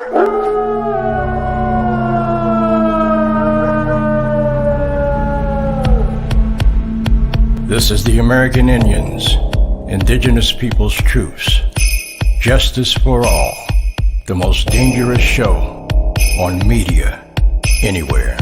This is the American Indians, Indigenous Peoples' Truths. Justice for all, the most dangerous show on media anywhere.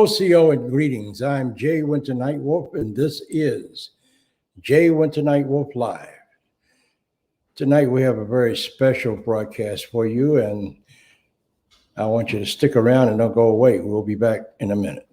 OCO and greetings. I'm Jay Winter Nightwolf, and this is Jay Winter Nightwolf Live. Tonight we have a very special broadcast for you, and I want you to stick around and don't go away. We'll be back in a minute.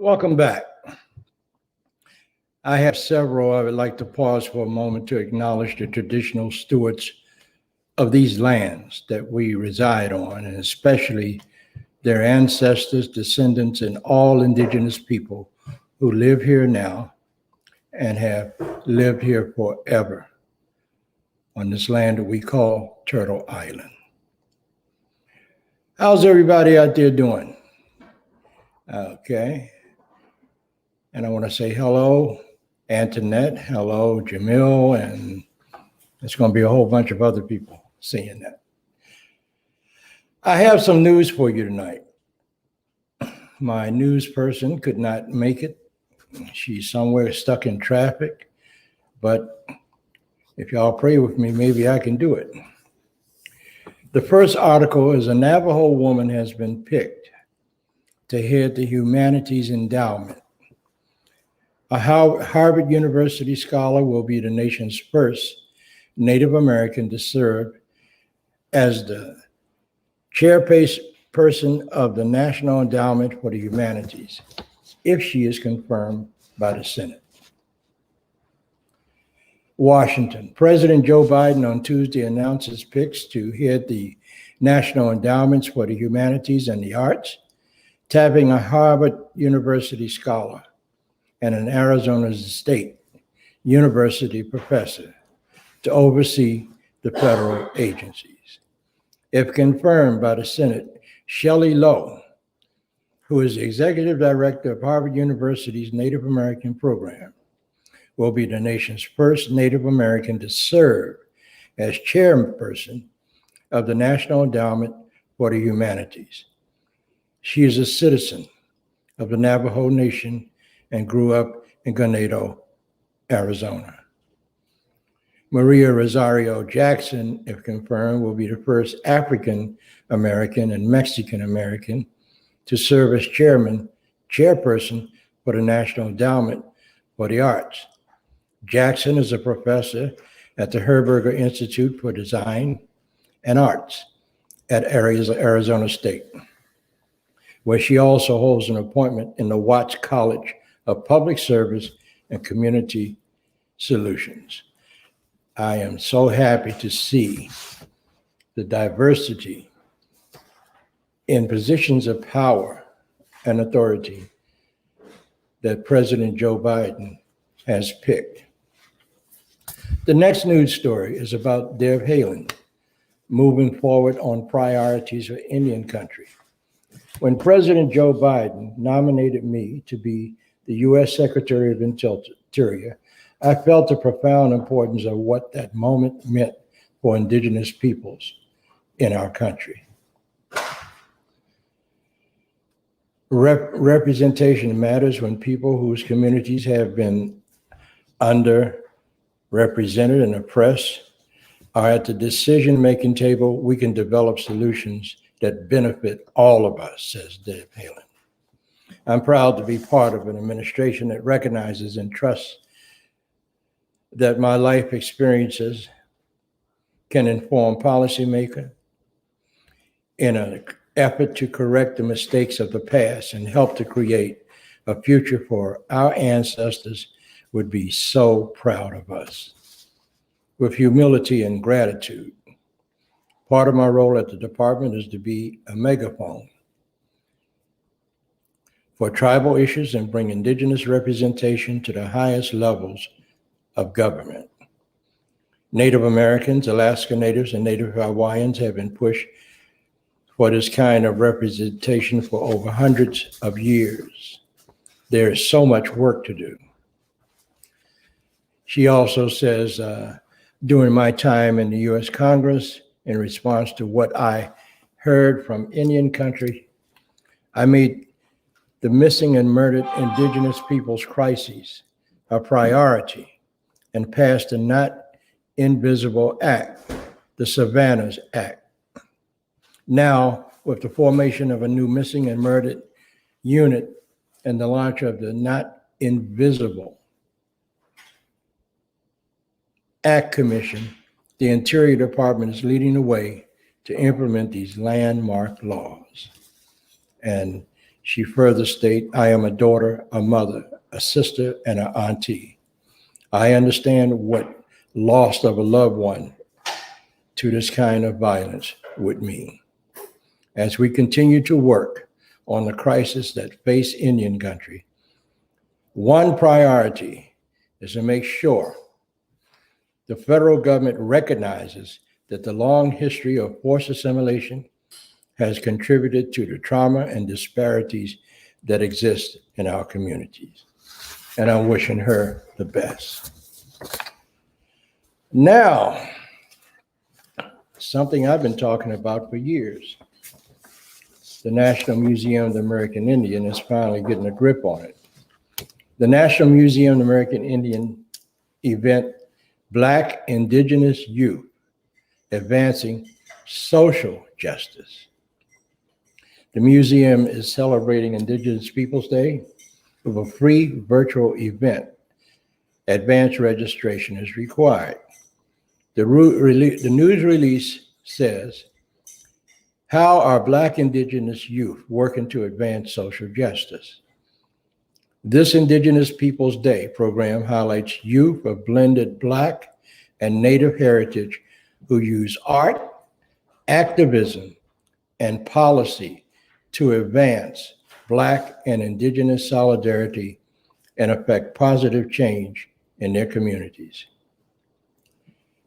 Welcome back. I have several. I would like to pause for a moment to acknowledge the traditional stewards of these lands that we reside on, and especially their ancestors, descendants, and all indigenous people who live here now and have lived here forever on this land that we call Turtle Island. How's everybody out there doing? Okay. And I want to say hello, Antoinette, hello, Jamil, and there's going to be a whole bunch of other people seeing that. I have some news for you tonight. My news person could not make it. She's somewhere stuck in traffic, but if y'all pray with me, maybe I can do it. The first article is a Navajo woman has been picked to head the Humanities Endowment. A Harvard University scholar will be the nation's first Native American to serve as the chairperson of the National Endowment for the Humanities, if she is confirmed by the Senate. Washington. President Joe Biden on Tuesday announced his picks to head the National Endowments for the Humanities and the Arts, tapping a Harvard University scholar and an Arizona State University professor to oversee the federal agencies. If confirmed by the Senate, Shelley Lowe, who is the executive director of Harvard University's Native American program, will be the nation's first Native American to serve as chairperson of the National Endowment for the Humanities. She is a citizen of the Navajo Nation and grew up in Ganado, Arizona. Maria Rosario Jackson, if confirmed, will be the first African American and Mexican American to serve as chairperson for the National Endowment for the Arts. Jackson is a professor at the Herberger Institute for Design and Arts at Arizona State, where she also holds an appointment in the Watts College of Public Service and Community Solutions. I am so happy to see the diversity in positions of power and authority that President Joe Biden has picked. The next news story is about Deb Haaland moving forward on priorities for Indian country. When President Joe Biden nominated me to be the U.S. Secretary of Interior, I felt the profound importance of what that moment meant for indigenous peoples in our country. Representation matters when people whose communities have been underrepresented and oppressed are at the decision-making table. We can develop solutions that benefit all of us, says Deb Haaland. I'm proud to be part of an administration that recognizes and trusts that my life experiences can inform policymakers in an effort to correct the mistakes of the past and help to create a future for our ancestors would be so proud of us. With humility and gratitude, part of my role at the department is to be a megaphone for tribal issues and bring indigenous representation to the highest levels of government. Native Americans, Alaska Natives, and Native Hawaiians have been pushed for this kind of representation for over hundreds of years. There is so much work to do. She also says, during my time in the U.S. Congress, in response to what I heard from Indian country, I made the missing and murdered indigenous peoples' crises a priority and passed a Not Invisible Act, the Savannas Act. Now, with the formation of a new missing and murdered unit and the launch of the Not Invisible Act Commission, the Interior Department is leading the way to implement these landmark laws. And she further states, I am a daughter, a mother, a sister, and an auntie. I understand what loss of a loved one to this kind of violence would mean. As we continue to work on the crisis that face Indian country, one priority is to make sure the federal government recognizes that the long history of forced assimilation has contributed to the trauma and disparities that exist in our communities. And I'm wishing her the best. Now, something I've been talking about for years. The National Museum of the American Indian is finally getting a grip on it. The National Museum of the American Indian event, Black Indigenous Youth, Advancing Social Justice. The museum is celebrating Indigenous Peoples Day with a free virtual event. Advanced registration is required. The news release says, how are Black Indigenous youth working to advance social justice? This Indigenous Peoples Day program highlights youth of blended Black and Native heritage who use art, activism, and policy to advance Black and Indigenous solidarity and affect positive change in their communities.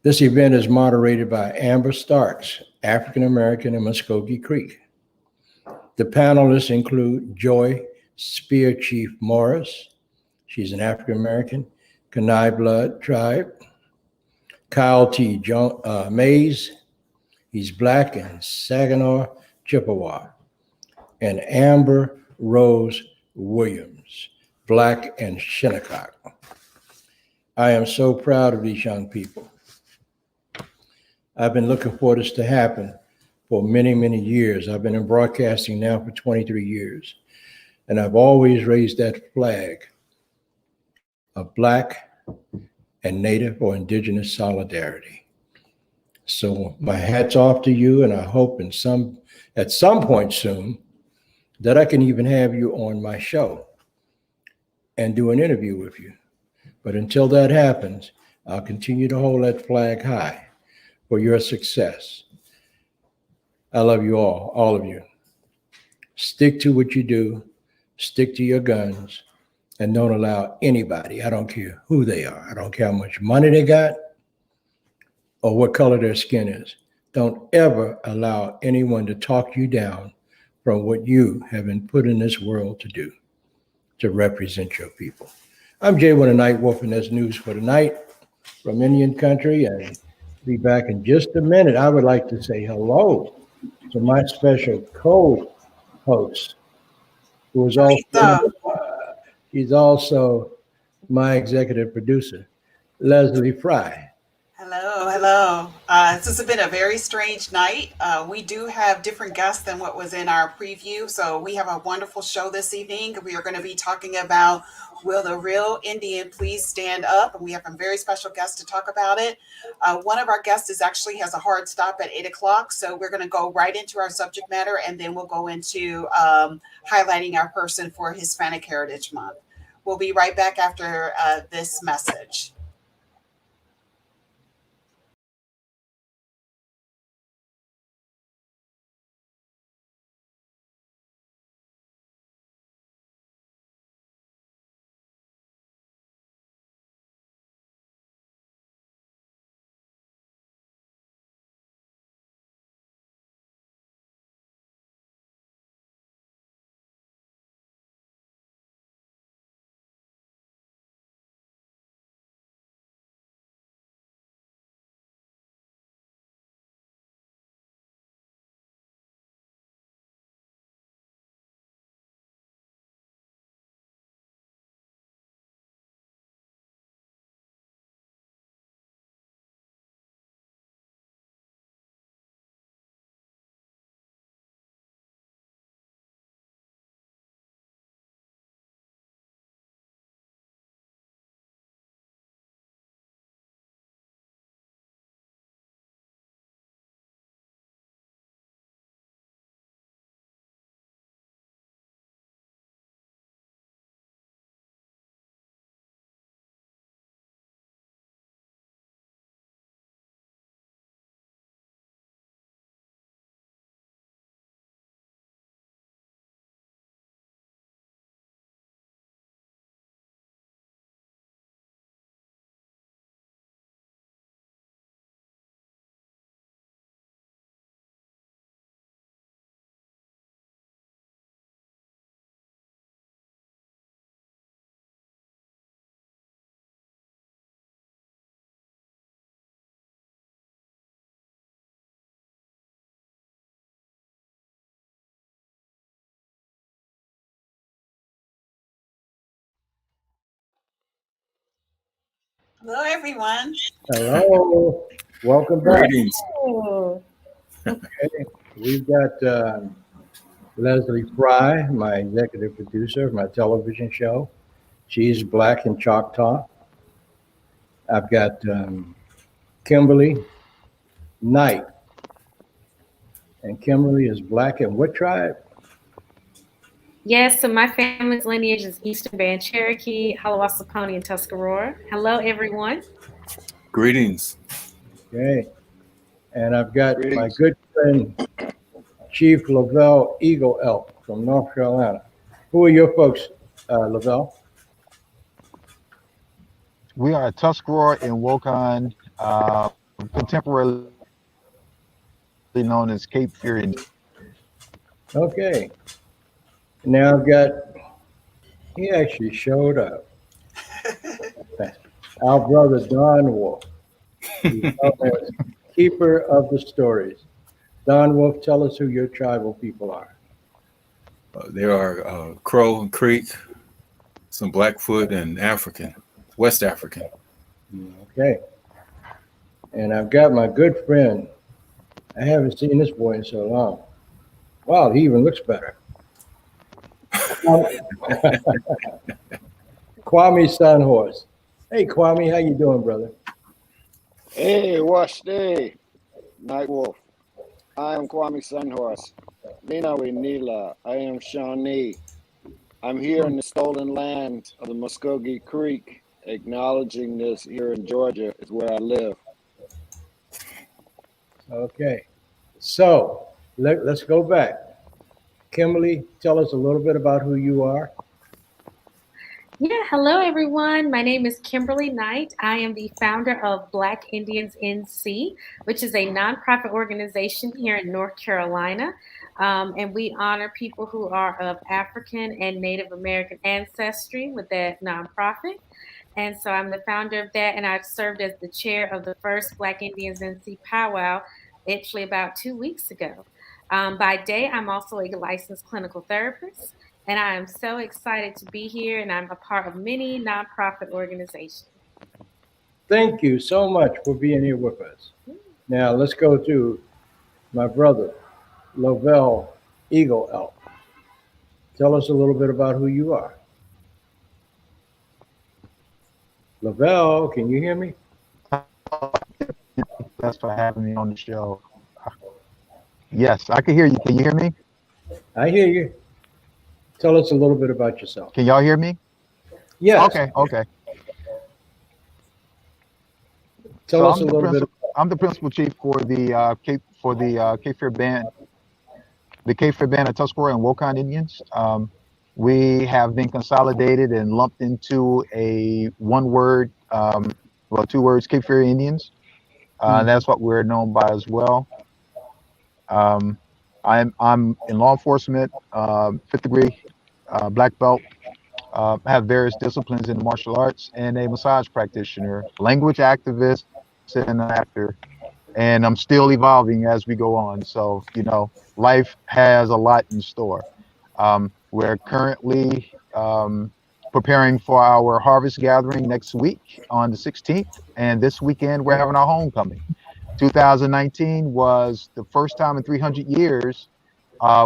This event is moderated by Amber Starks, African American in Muskogee Creek. The panelists include Joy Spear Chief Morris, she's an African American, Kenai Blood Tribe, Kyle T. Mays, he's Black in Saginaw, Chippewa, and Amber Rose Williams, Black in Shinnecock. I am so proud of these young people. I've been looking for this to happen for many, many years. I've been in broadcasting now for 23 years, and I've always raised that flag of Black and Native or Indigenous solidarity. So my hat's off to you, and I hope at some point soon that I can even have you on my show and do an interview with you. But until that happens, I'll continue to hold that flag high for your success. I love you all of you. Stick to what you do, stick to your guns, and don't allow anybody, I don't care who they are, I don't care how much money they got or what color their skin is. Don't ever allow anyone to talk you down from what you have been put in this world to do, to represent your people. I'm Jay Winter Nightwolf, and that's news for tonight from Indian Country, and be back in just a minute. I would like to say hello to my special co-host, who is also she's also my executive producer, Leslie Fry. Hello. This has been a very strange night. We do have different guests than what was in our preview, so we have a wonderful show this evening. We are going to be talking about Will the Real Indian Please Stand Up? And we have a very special guest to talk about it. One of our guests actually has a hard stop at 8 o'clock, so we're going to go right into our subject matter, and then we'll go into highlighting our person for Hispanic Heritage Month. We'll be right back after this message. Hello, everyone. Hello, welcome back. Greetings. Okay, we've got Leslie Fry, my executive producer of my television show. She's Black in Choctaw. I've got Kimberly Knight. And Kimberly is Black in what tribe? Yes, so my family's lineage is Eastern Band Cherokee, Halawassaponi, and Tuscarora. Hello, everyone. Greetings. Okay. And I've got my Greetings. good friend, Chief Lovell Eagle Elk from North Carolina. Who are your folks, Lovell? We are Tuscarora and Wokan, contemporarily known as Cape Fear Indians. Okay. Now I've got, he actually showed up. Our brother Don Wolf. He's known as Keeper of the Stories. Don Wolf, tell us who your tribal people are. There are Crow and Creek, some Blackfoot, and African, West African. Okay. And I've got my good friend. I haven't seen this boy in so long. Wow, he even looks better. Kwame Sunhorse. Hey, Kwame, how you doing, brother? Hey, wash day, Nightwolf. I am Kwame Sunhorse. Inaru'aboanula. I am Shawnee. I'm here in the stolen land of the Muskogee Creek, acknowledging this here in Georgia is where I live. Okay. So let's go back. Kimberly, tell us a little bit about who you are. Yeah, hello, everyone. My name is Kimberly Knight. I am the founder of Black Indians NC, which is a nonprofit organization here in North Carolina. And we honor people who are of African and Native American ancestry with that nonprofit. And so I'm the founder of that, and I've served as the chair of the first Black Indians NC powwow actually about 2 weeks ago. By day, I'm also a licensed clinical therapist, and I am so excited to be here, and I'm a part of many nonprofit organizations. Thank you so much for being here with us. Now let's go to my brother, Lovell Eagle Elk. Tell us a little bit about who you are. Lovell, can you hear me? Thanks for having me on the show. Yes, I can hear you. Can you hear me? I hear you. Tell us a little bit about yourself. Can y'all hear me? Yes. Okay. Tell So us a little bit. I'm the principal chief for the Cape Fear Band, the Cape Fear Band of Tuscarora and Wokan Indians. We have been consolidated and lumped into a one word, two words, Cape Fear Indians. That's what we're known by as well. I'm in law enforcement, 5th degree, black belt. I have various disciplines in martial arts and a massage practitioner, language activist, and an actor. And I'm still evolving as we go on. So, life has a lot in store. We're currently preparing for our harvest gathering next week on the 16th. And this weekend, we're having our homecoming. 2019 was the first time in 300 years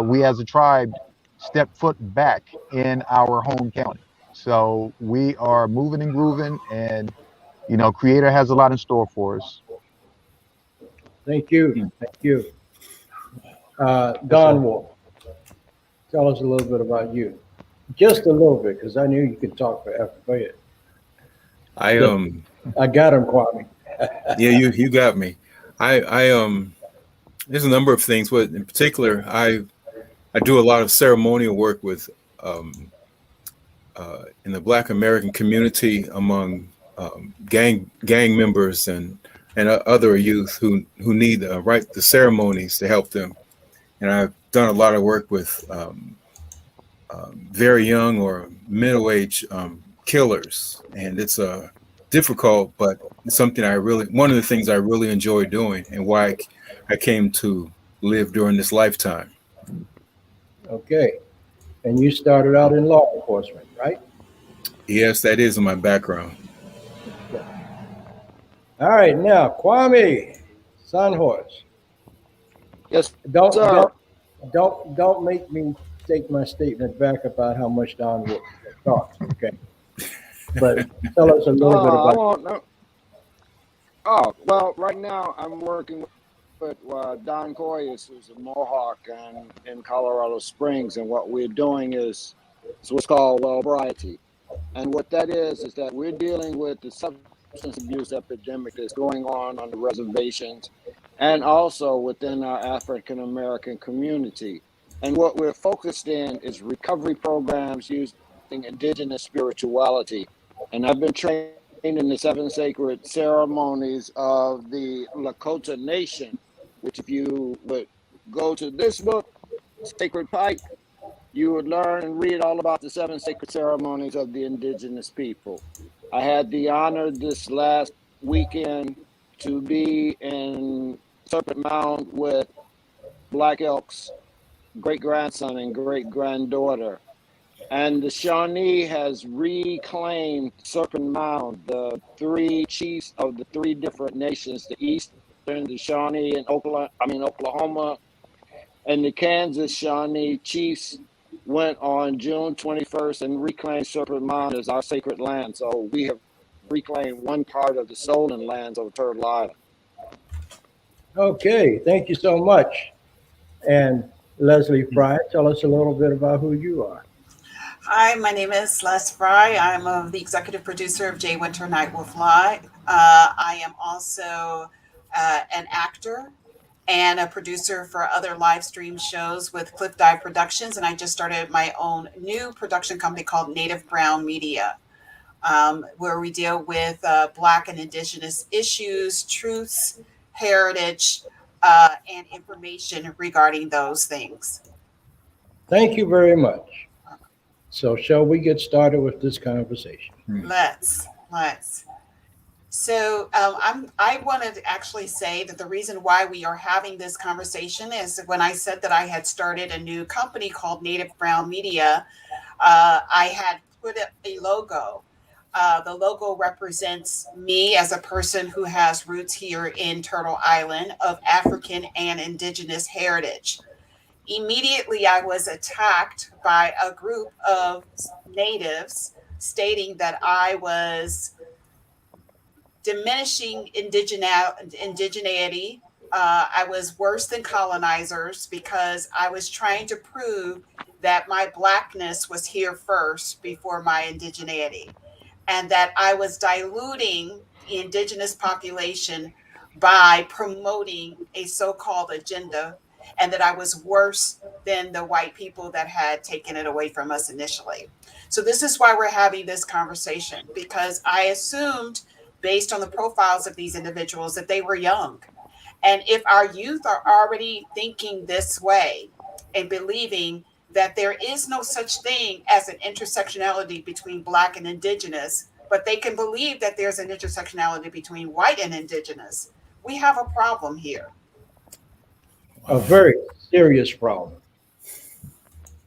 we as a tribe stepped foot back in our home county. So we are moving and grooving, and Creator has a lot in store for us. Thank you. Thank you. Don Wolf, tell us a little bit about you. Just a little bit, because I knew you could talk forever. Go ahead. I got him, Kwame. Yeah, you got me. There's a number of things, but in particular, I do a lot of ceremonial work with in the Black American community among gang members and other youth who need the ceremonies to help them. And I've done a lot of work with very young or middle-aged killers, and it's difficult, but it's something one of the things I really enjoy doing, and why I came to live during this lifetime. Okay. And you started out in law enforcement, right? Yes, that is in my background. All right, now Kwame Sunhorse. Yes, sir. don't make me take my statement back about how much Don Wood talks, okay? But tell us a little bit I about. won't know. Oh, well, right now I'm working with Don Coyes, who's a Mohawk and in Colorado Springs, and what we're doing is what's called well sobriety. And what that is that we're dealing with the substance abuse epidemic that's going on the reservations and also within our African American community. And what we're focused in is recovery programs using indigenous spirituality. And I've been trained in the seven sacred ceremonies of the Lakota Nation, which if you would go to this book, Sacred Pipe, you would learn and read all about the seven sacred ceremonies of the indigenous people. I had the honor this last weekend to be in Serpent Mound with Black Elk's great grandson and great granddaughter. And the Shawnee has reclaimed Serpent Mound, the three chiefs of the three different nations, the Eastern, the Shawnee in Oklahoma, and the Kansas Shawnee chiefs went on June 21st and reclaimed Serpent Mound as our sacred land. So we have reclaimed one part of the stolen lands of Turtle Island. Okay, thank you so much. And Leslie Fry, tell us a little bit about who you are. Hi, my name is Les Fry. I'm the executive producer of Jay Winter Nightwolf Live. I am also an actor and a producer for other live stream shows with Cliff Dive Productions. And I just started my own new production company called Native Brown Media, where we deal with Black and Indigenous issues, truths, heritage, and information regarding those things. Thank you very much. So shall we get started with this conversation? Let's. So I wanted to actually say that the reason why we are having this conversation is when I said that I had started a new company called Native Brown Media, I had put up a logo. The logo represents me as a person who has roots here in Turtle Island of African and Indigenous heritage. Immediately, I was attacked by a group of natives stating that I was diminishing indigeneity. I was worse than colonizers because I was trying to prove that my Blackness was here first before my indigeneity, and that I was diluting the indigenous population by promoting a so-called agenda, and that I was worse than the white people that had taken it away from us initially. So this is why we're having this conversation, because I assumed, based on the profiles of these individuals, that they were young. And if our youth are already thinking this way and believing that there is no such thing as an intersectionality between Black and Indigenous, but they can believe that there's an intersectionality between white and Indigenous, we have a problem here. A very serious problem.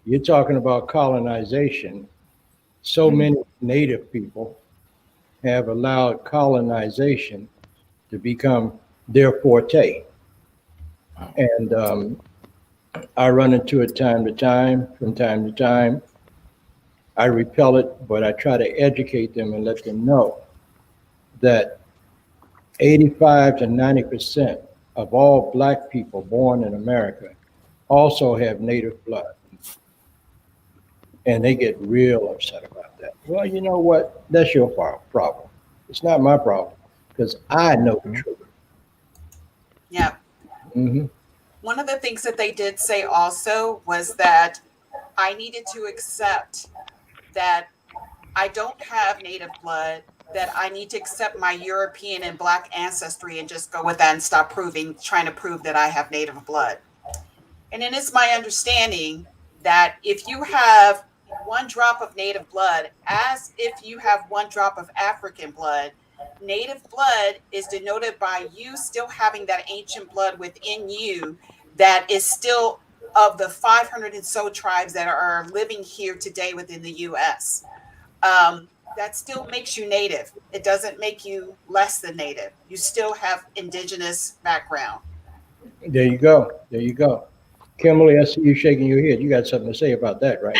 You're talking about colonization. So many native people have allowed colonization to become their forte. And I run into it from time to time. I repel it, but I try to educate them and let them know that 85 to 90% of all Black people born in America also have native blood. And they get real upset about that. Well, you know what? That's your problem. It's not my problem, because I know the truth. Yeah. Mm-hmm. One of the things that they did say also was that I needed to accept that I don't have native blood, that I need to accept my European and Black ancestry and just go with that and stop trying to prove that I have native blood. And then it's my understanding that if you have one drop of native blood, as if you have one drop of African blood, native blood is denoted by you still having that ancient blood within you that is still of the 500 and so tribes that are living here today within the U.S. That still makes you native. It doesn't make you less than native. You still have indigenous background. There you go. Kimberly, I see you shaking your head. You got something to say about that, right?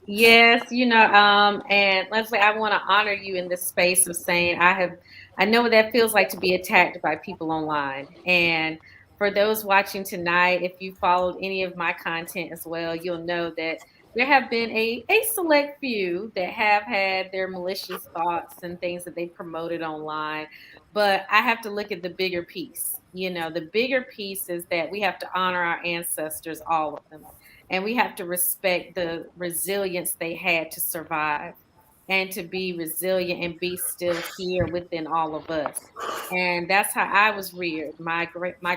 Yes, and Leslie, I want to honor you in this space of saying I know what that feels like to be attacked by people online. And for those watching tonight, if you followed any of my content as well, you'll know that there have been a select few that have had their malicious thoughts and things that they promoted online. But I have to look at the bigger piece. The bigger piece is that we have to honor our ancestors, all of them, and we have to respect the resilience they had to survive and to be resilient and be still here within all of us. And that's how I was reared. My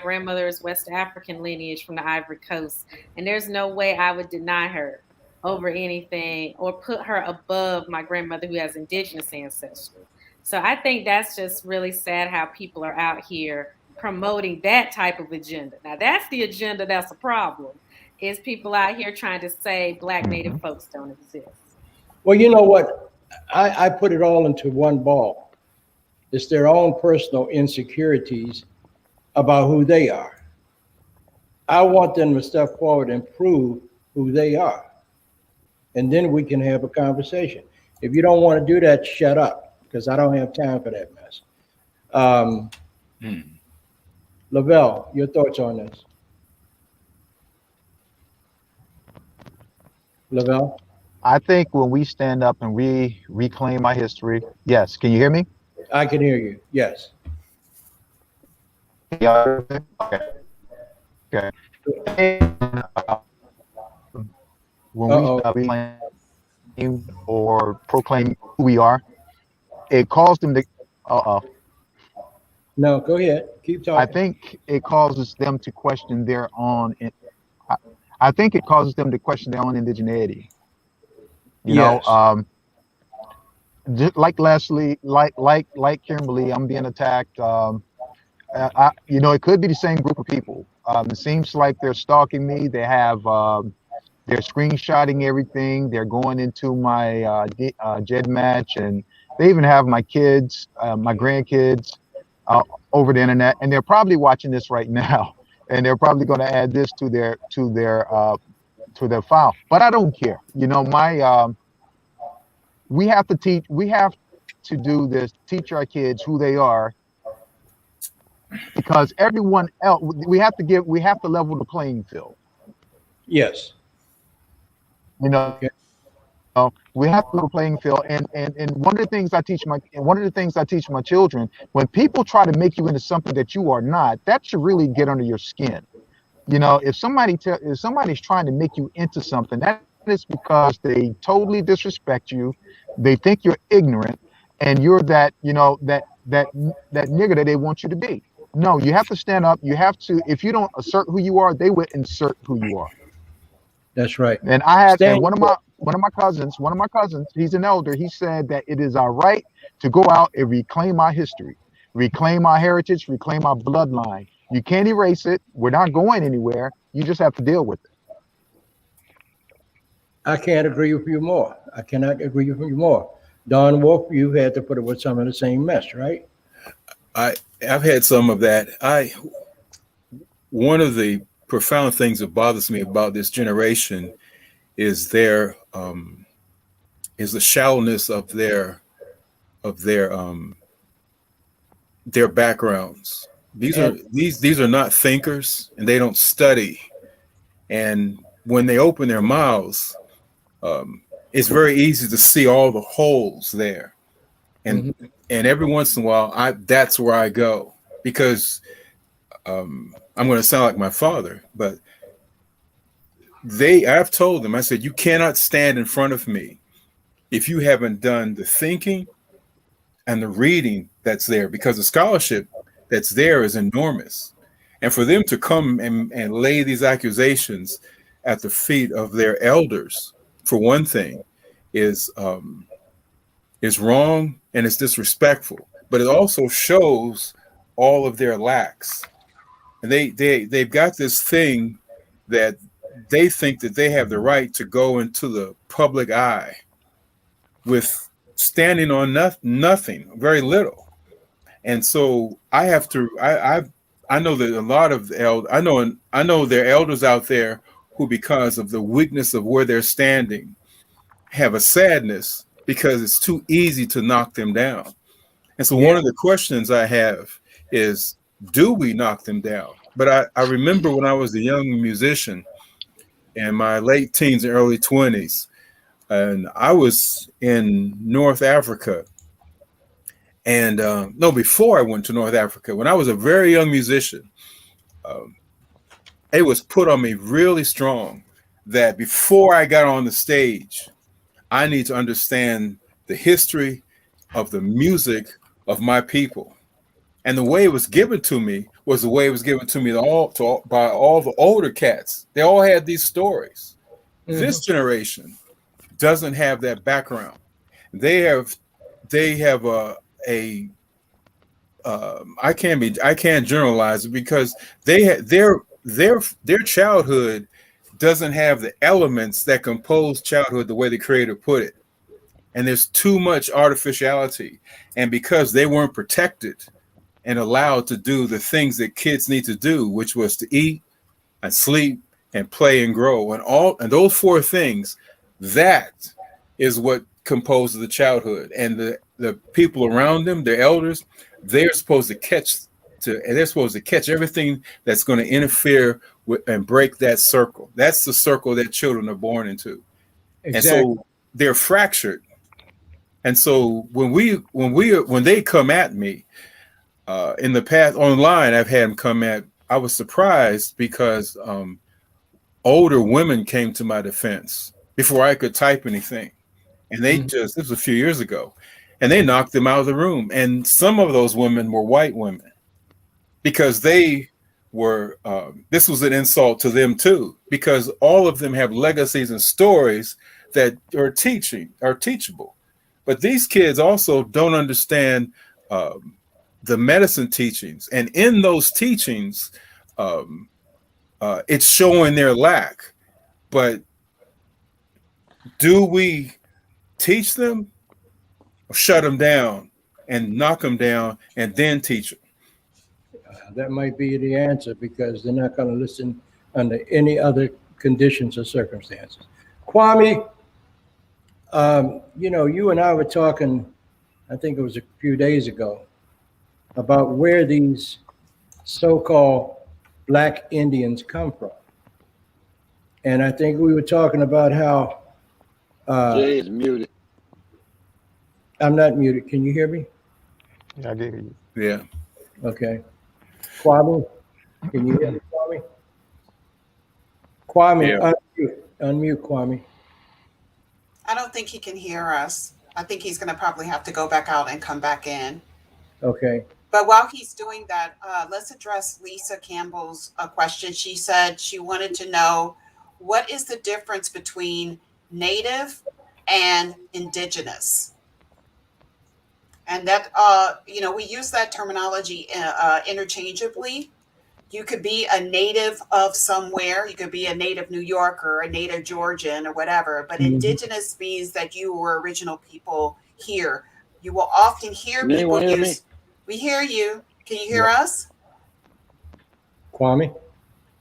grandmother is West African lineage from the Ivory Coast, and there's no way I would deny her over anything or put her above my grandmother who has indigenous ancestry. So I think that's just really sad how people are out here promoting that type of agenda. Now that's the agenda that's a problem, is people out here trying to say Black Native folks don't exist. Well, you know what? I put it all into one ball. It's their own personal insecurities about who they are. I want them to step forward and prove who they are. And then we can have a conversation. If you don't want to do that, shut up, because I don't have time for that mess. Lovell, your thoughts on this? Lovell? I think when we stand up and we reclaim our history, yes, can you hear me? I can hear you, yes. Yeah. Okay. When we reclaim or proclaim who we are, it calls them to, No, go ahead, keep talking. I think it causes them to question their own, I think it causes them to question their own indigeneity. You know, just like Leslie, like Kimberly, I'm being attacked. It could be the same group of people. It seems like they're stalking me. They have, they're screenshotting everything. They're going into my JED match, and they even have my kids, my grandkids, over the internet, and they're probably watching this right now, and they're probably going to add this to their file. But I don't care. We have to teach. We have to do this. Teach our kids who they are, because everyone else. We have to level the playing field. Yes. Okay. We have to level the playing field, and one of the things I teach my children, when people try to make you into something that you are not, that should really get under your skin. If somebody's trying to make you into something, that is because they totally disrespect you. They think you're ignorant, and you're that nigger that they want you to be. No, you have to stand up. You have to. If you don't assert who you are, they will insert who you are. That's right. And I had one of my cousins. He's an elder. He said that it is our right to go out and reclaim our history, reclaim our heritage, reclaim our bloodline. You can't erase it. We're not going anywhere. You just have to deal with it. I can't agree with you more. I cannot agree with you more. Don Wolf, you had to put up with some of the same mess, right? I've had some of that. One of the profound things that bothers me about this generation is the shallowness of their backgrounds. These are not thinkers, and they don't study. And when they open their mouths, it's very easy to see all the holes there. And every once in a while, that's where I go, because I'm going to sound like my father, but I've told them, I said, you cannot stand in front of me if you haven't done the thinking and the reading that's there, because the scholarship that's there is enormous. And for them to come and lay these accusations at the feet of their elders, for one thing, is wrong, and it's disrespectful. But it also shows all of their lacks. And they've got this thing that they think that they have the right to go into the public eye with standing on nothing, very little. And so I've I know that a lot of I know there are elders out there who, because of the weakness of where they're standing, have a sadness because it's too easy to knock them down. And so one of the questions I have is, do we knock them down? But I remember when I was a young musician in my late teens and early 20s, and I was in North Africa. And no, before I went to North Africa, when I was a very young musician, it was put on me really strong that before I got on the stage, I need to understand the history of the music of my people. And the way it was given to me was the way it was given to me by all the older cats. They all had these stories. Mm-hmm. This generation doesn't have that background. They have I can't generalize it because their childhood doesn't have the elements that compose childhood the way the creator put it. And there's too much artificiality. And because they weren't protected and allowed to do the things that kids need to do, which was to eat and sleep and play and grow, and those four things, that is what composes the childhood. And the people around them, their elders, they're supposed to catch everything that's going to interfere with and break that circle. That's the circle that children are born into. Exactly. And so they're fractured. And so when they come at me, in the past online, I've had them come at. I was surprised because older women came to my defense before I could type anything, and they this was a few years ago, and they knocked them out of the room. And some of those women were white women because they were. This was an insult to them too, because all of them have legacies and stories that are teachable. But these kids also don't understand the medicine teachings. And in those teachings, it's showing their lack. But do we teach them or shut them down and knock them down and then teach them? That might be the answer, because they're not going to listen under any other conditions or circumstances. Kwame, you and I were talking, I think it was a few days ago, about where these so-called Black Indians come from. And I think we were talking about how... Jay is muted. I'm not muted. Can you hear me? Yeah, I get you. Yeah. Okay. Kwame, can you hear me, Kwame? Kwame, yeah. Unmute, Kwame. I don't think he can hear us. I think he's going to probably have to go back out and come back in. Okay. But while he's doing that, let's address Lisa Campbell's question. She said she wanted to know, what is the difference between Native and Indigenous? And that, we use that terminology interchangeably. You could be a native of somewhere. You could be a native New Yorker, a native Georgian, or whatever. But Indigenous means that you were original people here. You will often hear people use... We hear you. Can you hear us? Kwame?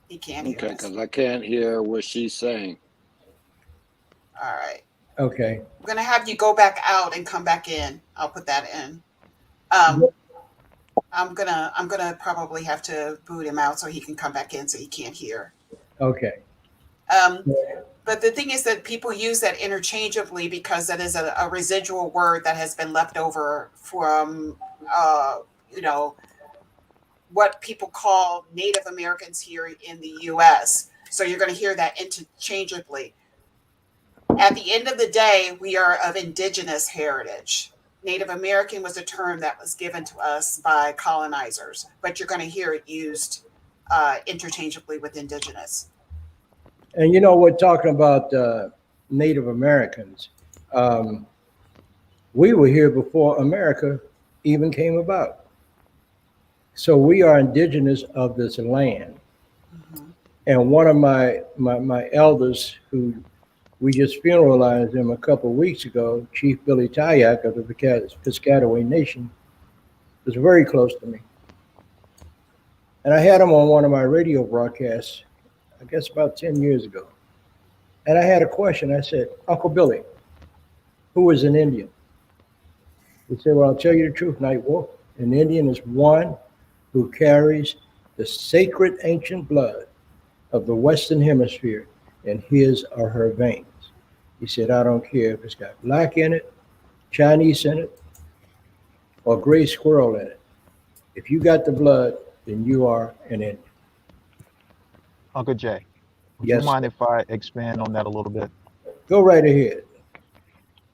He can't hear us. Okay, because I can't hear what she's saying. All right. Okay. I'm going to have you go back out and come back in. I'll put that in. I'm gonna probably have to boot him out so he can come back in, so he can't hear. Okay. But the thing is that people use that interchangeably because that is a residual word that has been left over from what people call Native Americans here in the U.S. So you're going to hear that interchangeably. At the end of the day, we are of indigenous heritage. Native American was a term that was given to us by colonizers, but you're going to hear it used interchangeably with indigenous. And we're talking about Native Americans. We were here before America even came about. So we are indigenous of this land. Mm-hmm. And one of my elders, who we just funeralized him a couple of weeks ago, Chief Billy Tayak of the Piscataway Nation, was very close to me. And I had him on one of my radio broadcasts, I guess about 10 years ago. And I had a question. I said, Uncle Billy, who is an Indian? He said, well, I'll tell you the truth, Nightwolf. An Indian is one who carries the sacred ancient blood of the Western Hemisphere in his or her veins. He said, I don't care if it's got black in it, Chinese in it, or gray squirrel in it. If you got the blood, then you are an Indian. Uncle Jay, would Yes, you mind if I expand on that a little bit? go right ahead.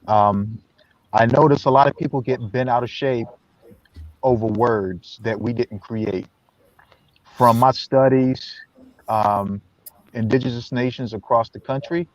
I notice a lot of people get bent out of shape over words that we didn't create. From my studies, indigenous nations across the country,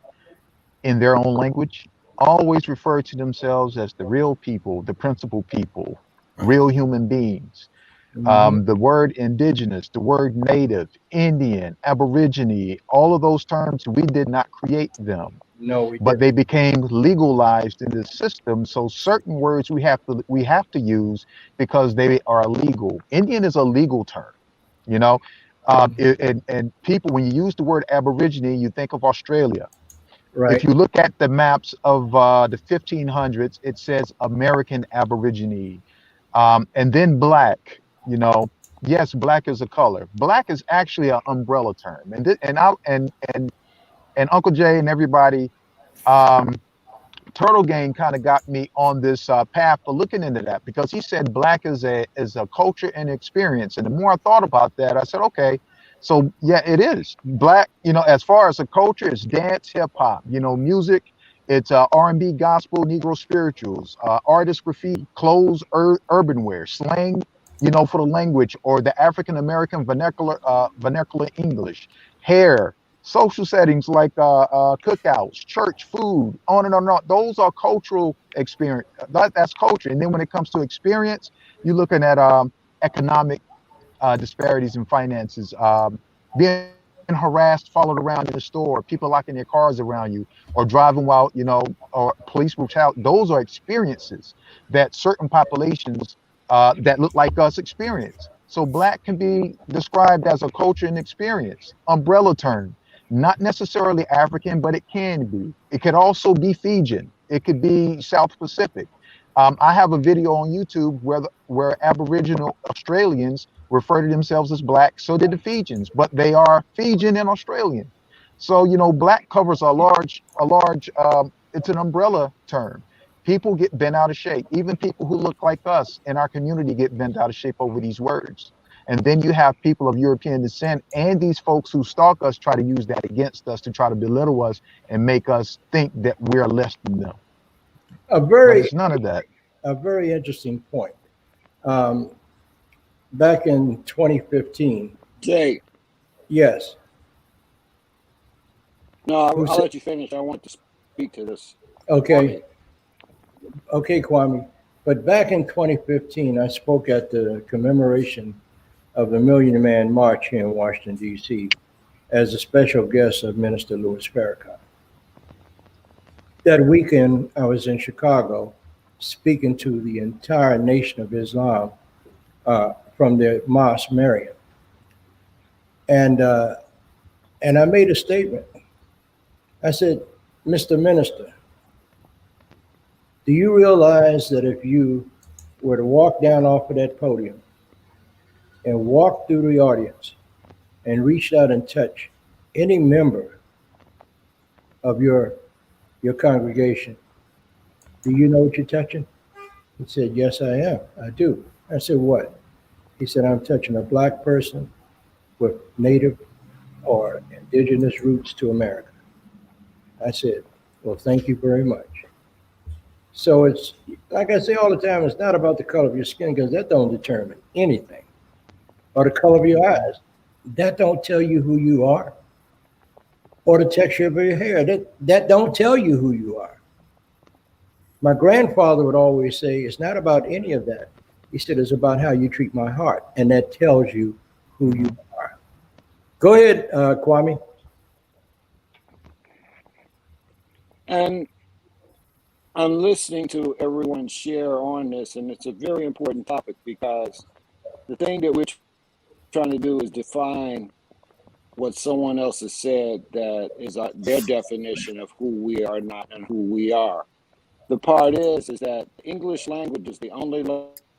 in their own language, always refer to themselves as the real people, the principal people, real human beings. The word indigenous, the word native, Indian, Aborigine, all of those terms, we did not create them, No, we but didn't. they became legalized in the system. So certain words we have to use because they are illegal. Indian is a legal term, you know. And people, when you use the word Aborigine, you think of Australia. If Right. you look at the maps of the 1500s, it says American Aborigine, and then black. You know, yes, black is a color. Black is actually an umbrella term, and Uncle Jay and everybody, um, Turtle Gang kind of got me on this path for looking into that because he said black is a culture and experience, and the more I thought about that, I said, okay, so yeah, it is black. You know, as far as a culture, it's dance, hip hop. You know, music. It's R&B, gospel, Negro spirituals, artist graffiti, clothes, urban wear, slang. You know, for the language or the African American vernacular English, hair, social settings like cookouts, church, food, on and on and on. Those are cultural experience. That's culture. And then when it comes to experience, you're looking at economic disparities in finances, being harassed, followed around in the store, people locking their cars around you, or driving while, you know, or police brutality. Those are experiences that certain populations that look like us experience. So black can be described as a culture and experience, umbrella term, not necessarily African, but it can be. It could also be Fijian. It could be South Pacific. I have a video on YouTube where Aboriginal Australians refer to themselves as black. So did the Fijians, but they are Fijian and Australian. So, you know, black covers it's an umbrella term. People get bent out of shape. Even people who look like us in our community get bent out of shape over these words. And then you have people of European descent and these folks who stalk us try to use that against us to try to belittle us and make us think that we're less than them. A But very, it's none of that. a very interesting point. Um, Back in 2015, Jay, yes. no, I'll Who said- let you finish. I want to speak to this. Okay. Okay, Kwame. But back in 2015, I spoke at the commemoration of the Million Man March here in Washington, D.C., as a special guest of Minister Louis Farrakhan. That weekend, I was in Chicago speaking to the entire Nation of Islam from the Mosque Mariam. And I made a statement. I said, Mr. Minister, do you realize that if you were to walk down off of that podium and walk through the audience and reach out and touch any member of your congregation, do you know what you're touching? He said, yes, I am. I do. I said, what? He said, I'm touching a black person with native or indigenous roots to America. I said, well, thank you very much. So it's, like I say all the time, it's not about the color of your skin because that don't determine anything. Or the color of your eyes. That don't tell you who you are. Or the texture of your hair. That don't tell you who you are. My grandfather would always say, it's not about any of that. He said, it's about how you treat my heart. And that tells you who you are. Go ahead, Kwame. And I'm listening to everyone share on this, and it's a very important topic because the thing that we're trying to do is define what someone else has said that is their definition of who we are not and who we are. The part is that English language is the only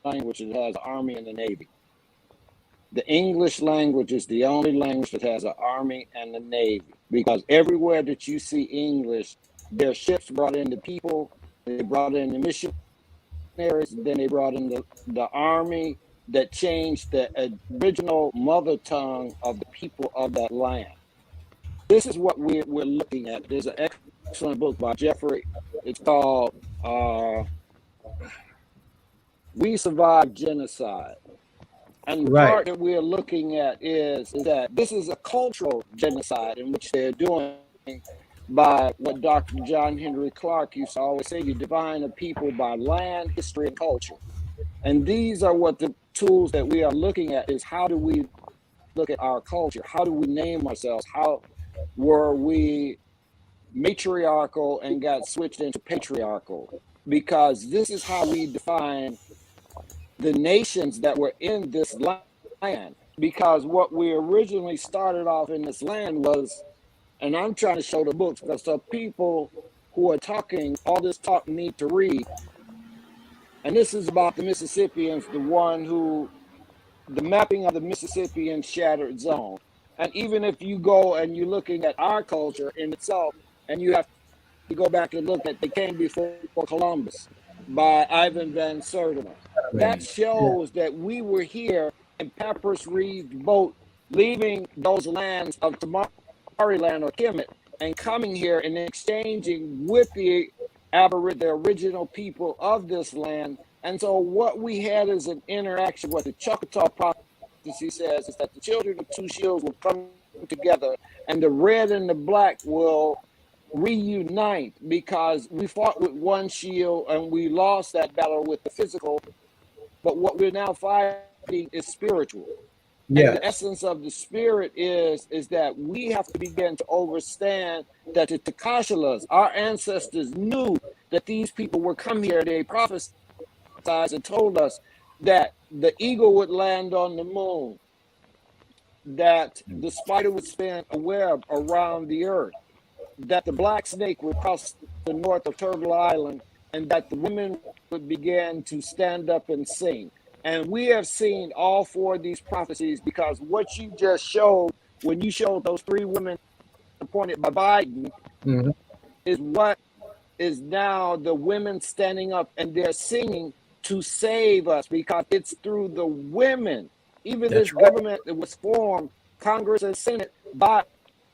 language that has an army and a navy. The English language is the only language that has an army and a navy, because everywhere that you see English, their ships brought in the people, they brought in the missionaries, then they brought in the army that changed the original mother tongue of the people of that land. This is what we're looking at. There's an excellent book by Jeffrey. It's called We Survived Genocide. And the part that we're looking at is that this is a cultural genocide in which they're doing by what Dr. John Henry Clark used to always say: you define a people by land, history, and culture. And these are what the tools that we are looking at is: how do we look at our culture? How do we name ourselves? How were we matriarchal and got switched into patriarchal? Because this is how we define the nations that were in this land. Because what we originally started off in this land was, and I'm trying to show the books because the people who are talking, all this talk need to read. And this is about the Mississippians, the mapping of the Mississippian shattered zone. And even if you go and you're looking at our culture in itself, and you have to go back and look at, they came before Columbus by Ivan Van Sertima. That shows that we were here in Papyrus Reed's boat, leaving those lands of Tamariland or Kemet, and coming here and exchanging with the original people of this land. And so what we had is an interaction. What the Choctaw prophecy says is that the children of two shields will come together, and the red and the black will reunite, because we fought with one shield and we lost that battle with the physical. But what we're now fighting is spiritual. Yes. And the essence of the spirit is that we have to begin to understand that the Takashalas, our ancestors, knew that these people would come here. They prophesied and told us that the eagle would land on the moon, that the spider would spin a web around the earth, that the black snake would cross the north of Turtle Island, and that the women would begin to stand up and sing. And we have seen all four of these prophecies, because what you just showed, when you showed those three women appointed by Biden, is what is now the women standing up and they're singing to save us, because it's through the women. Even this government that was formed, Congress and Senate, by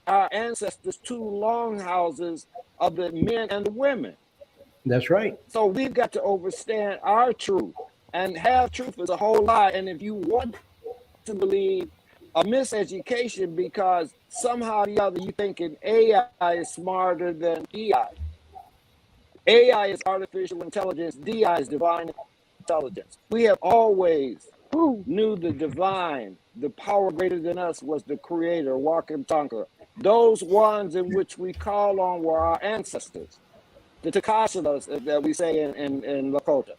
our ancestors, two longhouses of the men and the women. That's right. So we've got to understand our truth, and half truth is a whole lie. And if you want to believe a miseducation, because somehow or the other you thinking AI is smarter than DI. AI is artificial intelligence, DI is divine intelligence. We have always knew the divine, the power greater than us was the creator, walk and conquer. Those ones in which we call on were our ancestors, the Takashalas that we say in Lakota.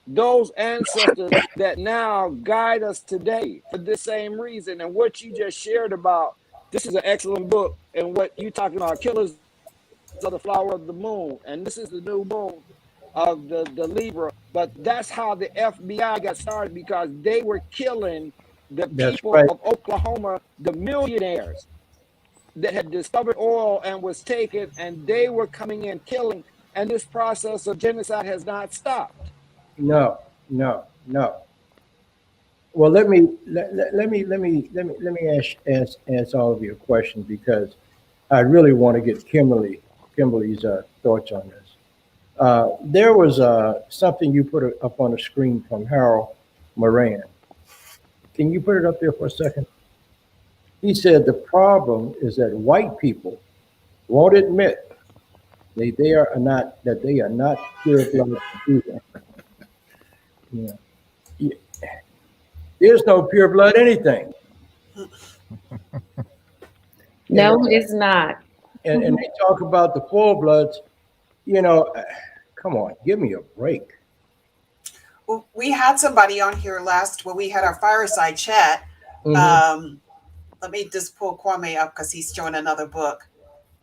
Those ancestors that now guide us today for this same reason. And what you just shared about, this is an excellent book. And what you talking about, Killers of the Flower of the Moon. And this is the new moon of the Libra. But that's how the FBI got started, because they were killing the people of Oklahoma, the millionaires that had discovered oil and was taken, and they were coming in killing. And this process of genocide has not stopped. No. Well, let me ask all of you a question, because I really want to get Kimberly's thoughts on this. There was something you put up on the screen from Harold Moran. Can you put it up there for a second? He said the problem is that white people won't admit they are not pure-blooded people. Yeah. There's no pure blood anything. No, it's not. And they talk about the full bloods. Come on, give me a break. Well, we had somebody on here we had our fireside chat. Mm-hmm. Let me just pull Kwame up because he's showing another book.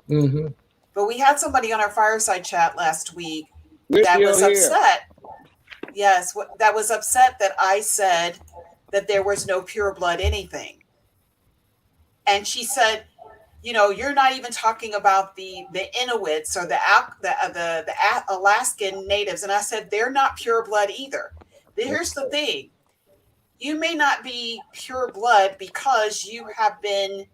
Mm-hmm. But we had somebody on our fireside chat last week We're that still was here. upset. Yes, that was upset that I said that there was no pure blood anything. And she said, you know, you're not even talking about the Inuits or the Alaskan natives. And I said, they're not pure blood either. Here's the thing. You may not be pure blood because you have been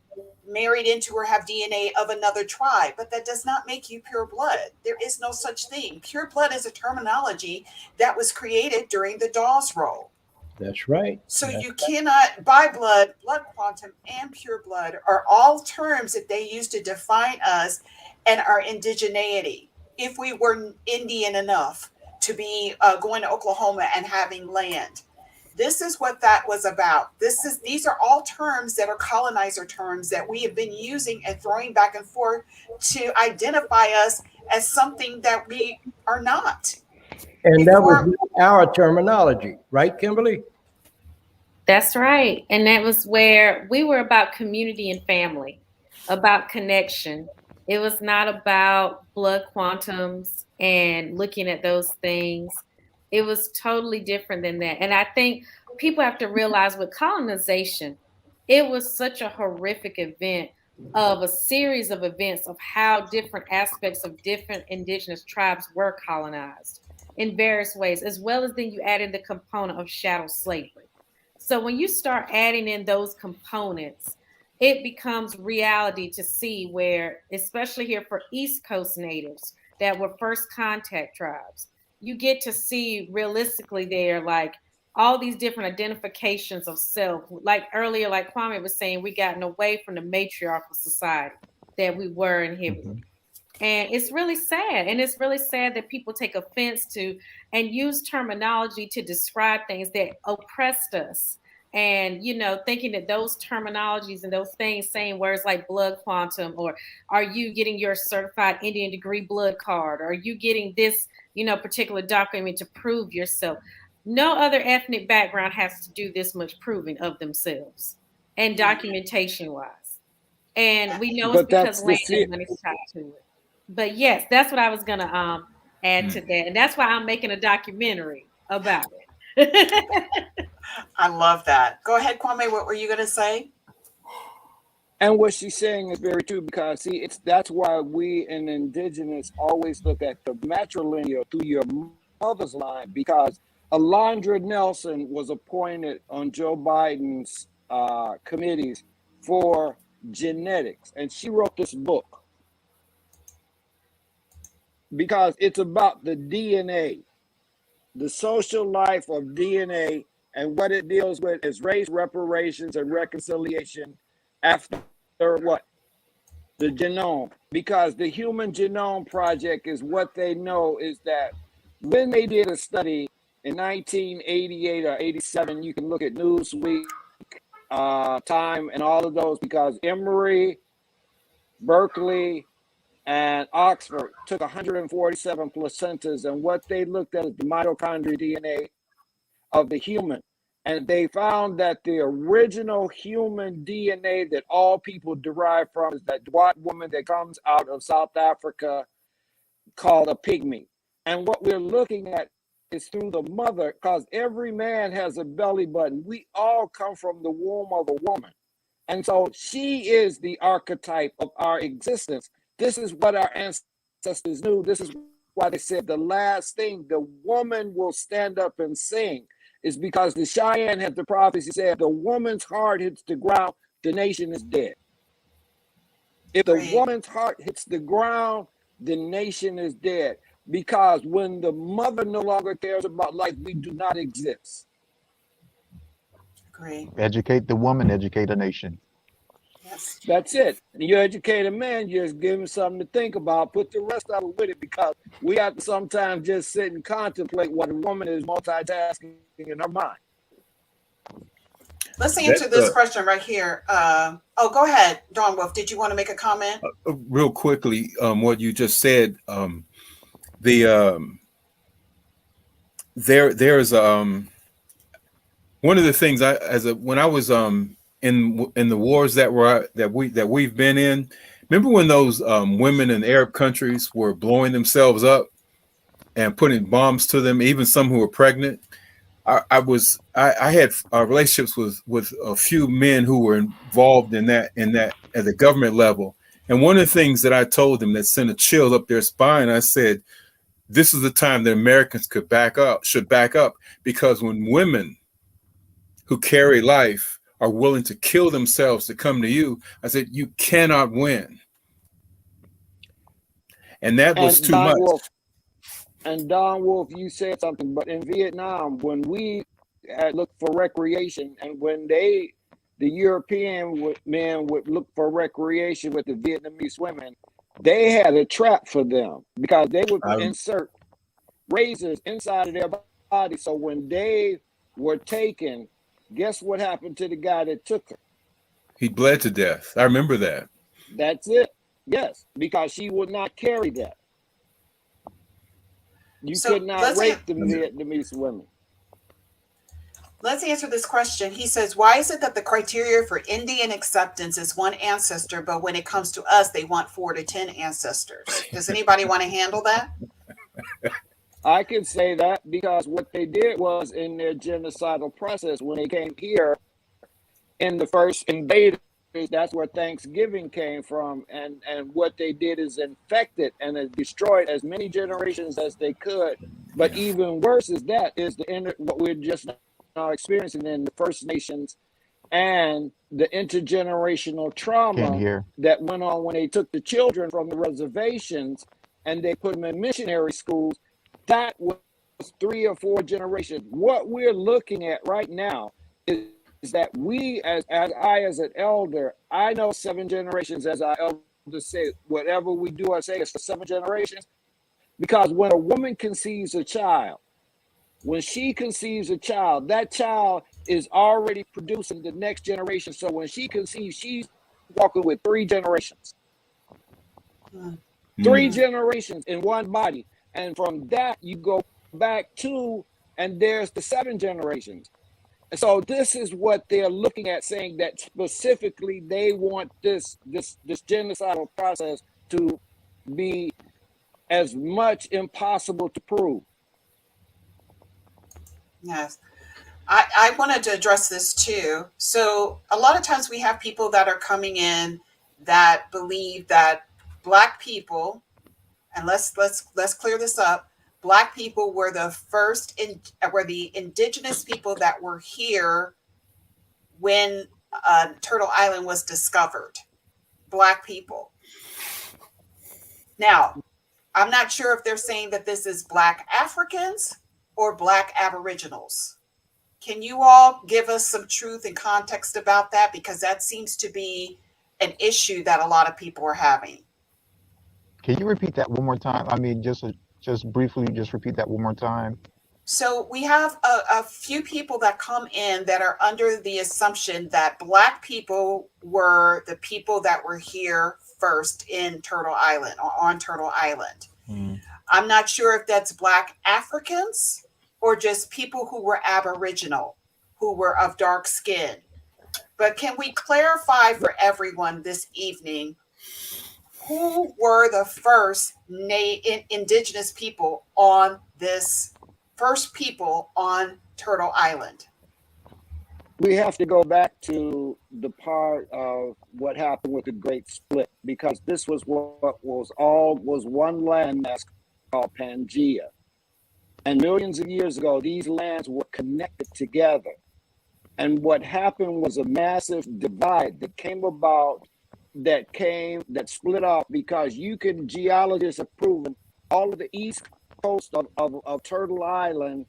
married into or have DNA of another tribe, but that does not make you pure blood. There is no such thing. Pure blood is a terminology that was created during the Dawes Roll. That's right. So you cannot, by blood quantum, and pure blood are all terms that they use to define us and our indigeneity. If we were Indian enough to be going to Oklahoma and having land, this is what that was about. These are all terms that are colonizer terms that we have been using and throwing back and forth to identify us as something that we are not. And that was our terminology, right, Kimberly? That's right. And that was where we were about community and family, about connection. It was not about blood quantums and looking at those things. It was totally different than that. And I think people have to realize with colonization, it was such a horrific event of a series of events of how different aspects of different indigenous tribes were colonized in various ways, as well as then you added the component of chattel slavery. So when you start adding in those components, it becomes reality to see where, especially here for East Coast natives that were first contact tribes, you get to see realistically there, like all these different identifications of self. Like earlier, like Kwame was saying, we gotten away from the matriarchal society that we were inhibiting. Mm-hmm. And it's really sad. And it's really sad that people take offense to and use terminology to describe things that oppressed us. And, you know, thinking that those terminologies and those things, saying words like blood quantum, or are you getting your certified Indian degree blood card? Or are you getting this, you know, particular document to prove yourself? No other ethnic background has to do this much proving of themselves and documentation wise. And we know it's because land and money is tied to it. But yes, that's what I was gonna add to that, and that's why I'm making a documentary about it. I love that. Go ahead, Kwame. What were you gonna say? And what she's saying is very true, because see, that's why we in indigenous always look at the matrilineal through your mother's line, because Alondra Nelson was appointed on Joe Biden's committees for genetics, and she wrote this book because it's about the DNA, the social life of DNA, and what it deals with is race reparations and reconciliation after what? The genome. Because the Human Genome Project is what they know is that when they did a study in 1988 or 87, you can look at Newsweek, Time, and all of those, because Emory, Berkeley, and Oxford took 147 placentas, and what they looked at is the mitochondrial DNA of the human. And they found that the original human DNA that all people derive from is that white woman that comes out of South Africa called a pygmy. And what we're looking at is through the mother, because every man has a belly button. We all come from the womb of a woman. And so she is the archetype of our existence. This is what our ancestors knew. This is why they said the last thing the woman will stand up and sing, is because the Cheyenne had the prophecy said, the woman's heart hits the ground, the nation is dead. If the woman's heart hits the ground, the nation is dead. Because when the mother no longer cares about life, we do not exist. Great. Educate the woman, educate a nation. Yes. That's it. You educate a man, you just give him something to think about. Put the rest of it with it, because we have to sometimes just sit and contemplate what a woman is multitasking in her mind. Let's answer this question right here. Go ahead, Dawn Wolf. Did you want to make a comment? Real quickly, what you just said. There's one of the things when I was in the wars that we've been in. Remember when those women in Arab countries were blowing themselves up and putting bombs to them, even some who were pregnant? I had relationships with a few men who were involved in that at the government level. And one of the things that I told them that sent a chill up their spine, I said, this is the time that Americans should back up, because when women who carry life are willing to kill themselves to come to you, I said, you cannot win. And that was too much. And Don Wolf, you said something, but in Vietnam, when we had looked for recreation, and when the European men would look for recreation with the Vietnamese women, they had a trap for them, because they would insert razors inside of their body. So when they were taken, guess what happened to the guy that took her? He bled to death. I remember that. That's it. Yes, because she would not carry that. You could not rape the Vietnamese women. Let's answer this question. He says, why is it that the criteria for Indian acceptance is one ancestor, but when it comes to us, they want 4 to 10 ancestors? Does anybody want to handle that? I can say that because what they did was, in their genocidal process, when they came here in the first invaders, that's where Thanksgiving came from. And what they did is infected and destroyed as many generations as they could. But even worse is that is what we're just now experiencing in the First Nations, and the intergenerational trauma that went on when they took the children from the reservations and they put them in missionary schools. That was 3 or 4 generations. What we're looking at right now is that we, as an elder, I know 7 generations, as our elders say, whatever we do or say is for 7 generations. Because when a woman conceives a child, when she conceives a child, that child is already producing the next generation. So when she conceives, she's walking with 3 generations. 3 generations in one body. And from that, you go back to, and there's the 7 generations. And so this is what they're looking at, saying that specifically they want this genocidal process to be as much impossible to prove. Yes. I wanted to address this too. So a lot of times we have people that are coming in that believe that Black people, and let's clear this up. Black people were the first were the indigenous people that were here when Turtle Island was discovered. Black people. Now, I'm not sure if they're saying that this is Black Africans or Black Aboriginals. Can you all give us some truth and context about that? Because that seems to be an issue that a lot of people are having. Can you repeat that one more time? I mean, just briefly, just repeat that one more time. So we have a few people that come in that are under the assumption that Black people were the people that were here first in Turtle Island or on Turtle Island. I'm not sure if that's Black Africans or just people who were Aboriginal, who were of dark skin. But can we clarify for everyone this evening, who were the first indigenous people on this, first people on Turtle Island? We have to go back to the part of what happened with the Great Split, because this was what was one landmass called Pangea. And millions of years ago, these lands were connected together. And what happened was a massive divide that came about, that split off, because geologists have proven all of the east coast of Turtle Island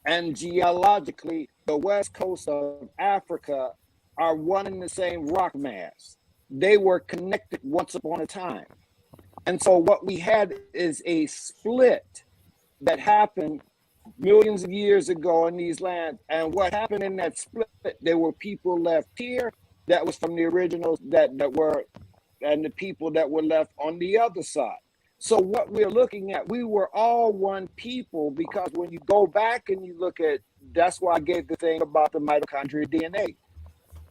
and geologically the west coast of Africa are one and the same rock mass. They were connected once upon a time. And so what we had is a split that happened millions of years ago in these lands. And what happened in that split, there were people left here that was from the originals that were, and the people that were left on the other side. So what we're looking at, we were all one people, because when you go back and you look at, that's why I gave the thing about the mitochondrial DNA.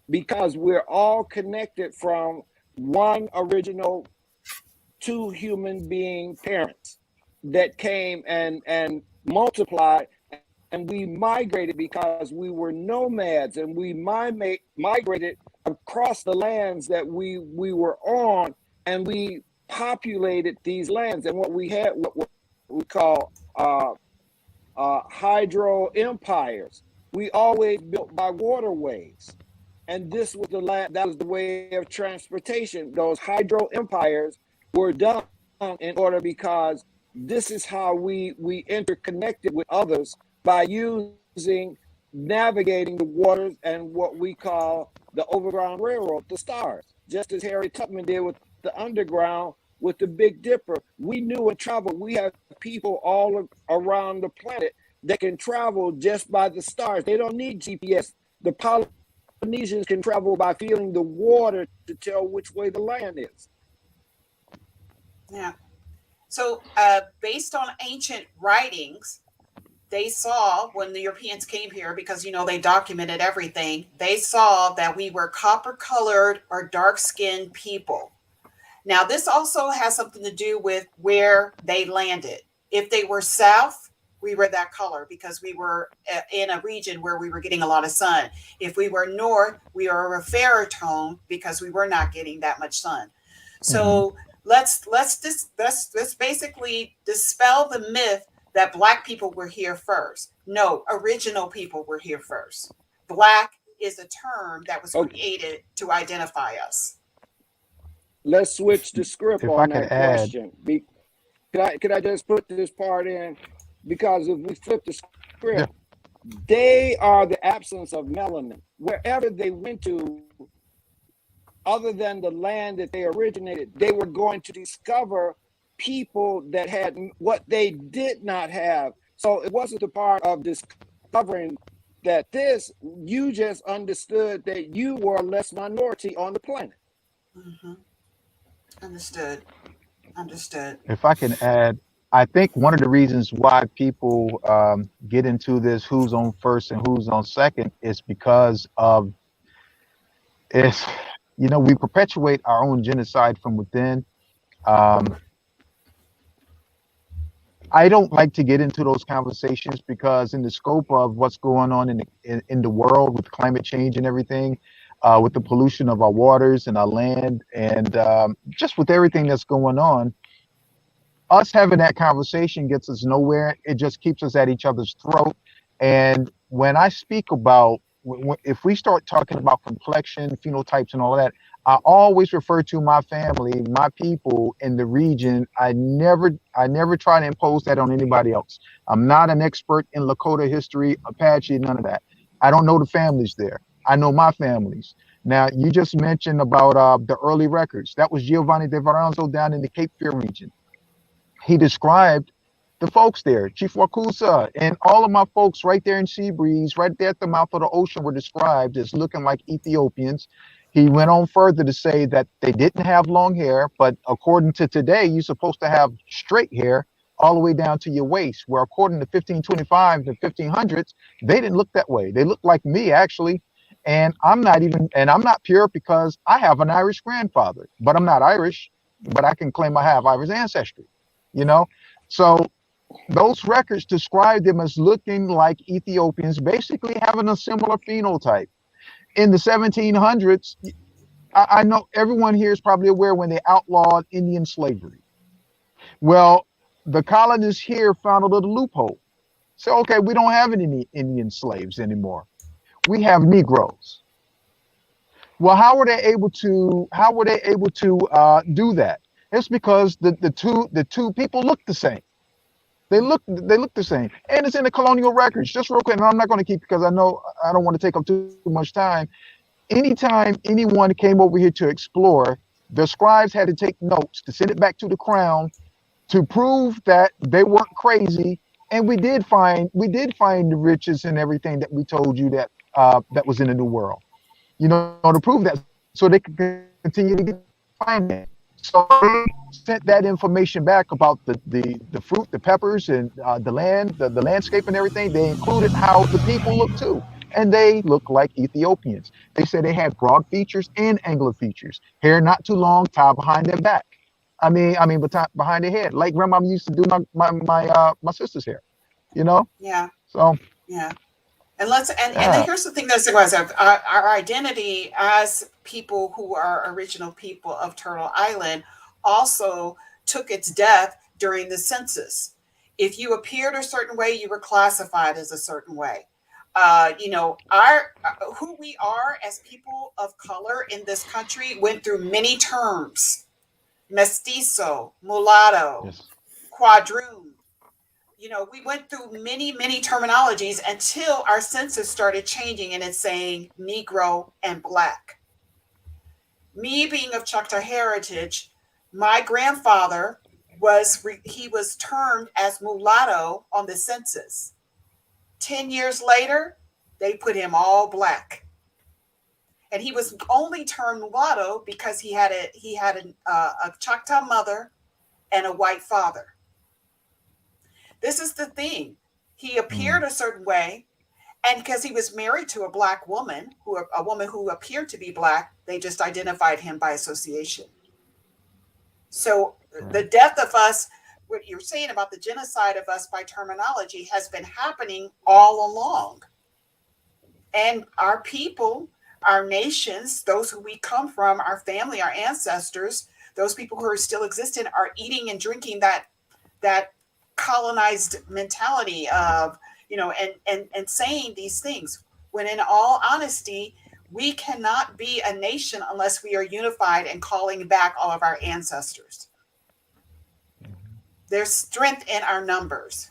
because we're all connected from one original two human being parents that came and multiplied, and we migrated because we were nomads, and we migrated across the lands that we were on, and we populated these lands. And what we had, what we call hydro empires. We always built by waterways, and this was the land, that was the way of transportation. Those hydro empires were done in order, because this is how we interconnected with others, by using navigating the waters and what we call the overground railroad, the stars, just as Harry Tubman did with the underground with the Big Dipper. We knew and traveled. We have people all around the planet that can travel just by the stars. They don't need GPS. The Polynesians can travel by feeling the water to tell which way the land is. Yeah. So based on ancient writings, they saw, when the Europeans came here, because, you know, they documented everything, they saw that we were copper colored or dark skinned people. Now, this also has something to do with where they landed. If they were south, we were that color because we were in a region where we were getting a lot of sun. If we were north, we were a fairer tone because we were not getting that much sun. So let's basically dispel the myth that Black people were here first. No, original people were here first. Black is a term that was created to identify us. Let's switch the script If on I that could add- question. Could I just put this part in? Because if we flip the script, they are the absence of melanin. Wherever they went to, other than the land that they originated, they were going to discover people that had what they did not have. So it wasn't a part of discovering that you just understood that you were a less minority on the planet. Mm-hmm. Understood. If I can add, I think one of the reasons why people get into this who's on first and who's on second is because of we perpetuate our own genocide from within. I don't like to get into those conversations because in the scope of what's going on in the world with climate change and everything, with the pollution of our waters and our land, and just with everything that's going on, us having that conversation gets us nowhere. It just keeps us at each other's throat. And when I speak about, if we start talking about complexion, phenotypes, and all that, I always refer to my family, my people in the region. I never try to impose that on anybody else. I'm not an expert in Lakota history, Apache, none of that. I don't know the families there. I know my families. Now, you just mentioned about the early records. That was Giovanni de Varanzo down in the Cape Fear region. He described the folks there, Chief Wakusa, and all of my folks right there in Seabreeze, right there at the mouth of the ocean, were described as looking like Ethiopians. He went on further to say that they didn't have long hair, but according to today, you're supposed to have straight hair all the way down to your waist, where according to 1525 to 1500s, they didn't look that way. They looked like me, actually. And I'm not pure because I have an Irish grandfather, but I'm not Irish, but I can claim I have Irish ancestry, So those records describe them as looking like Ethiopians, basically having a similar phenotype. In the 1700s, I know everyone here is probably aware when they outlawed Indian slavery. Well, the colonists here found a little loophole. So, okay, we don't have any Indian slaves anymore. We have Negroes. Well, how were they able to do that? It's because the two people look the same. They look the same, and it's in the colonial records. Just real quick, and I'm not going to keep because I know I don't want to take up too much time. Anytime anyone came over here to explore, the scribes had to take notes to send it back to the crown to prove that they weren't crazy. And we did find the riches and everything that we told you that that was in the New World, to prove that, so they could continue to get finance. So they sent that information back about the fruit, the peppers, and the land, the landscape and everything. They included how the people look too. and they look like Ethiopians. They said they had broad features and angular features, hair not too long, tied behind their back. Behind their head, like grandma used to do my sister's hair, you know. Yeah. So Yeah. And let's and yeah, here's the thing that's was our identity as people who are original people of Turtle Island also took its death during the census. If you appeared a certain way, you were classified as a certain way. You know, our who we are as people of color in this country went through many terms: mestizo, mulatto, yes, quadroon. You know, we went through many, many terminologies until our census started changing and it's saying Negro and Black. Me being of Choctaw heritage, my grandfather he was termed as mulatto on the census. 10 years later, they put him all Black. And he was only termed mulatto because he had a Choctaw mother and a white father. This is the thing. He appeared a certain way, and because he was married to a Black woman, a woman who appeared to be Black, they just identified him by association. So the death of us, what you're saying about the genocide of us by terminology, has been happening all along. And our people, our nations, those who we come from, our family, our ancestors, those people who are still existing, are eating and drinking that colonized mentality of, you know, and saying these things, when in all honesty, we cannot be a nation unless we are unified and calling back all of our ancestors. There's strength in our numbers.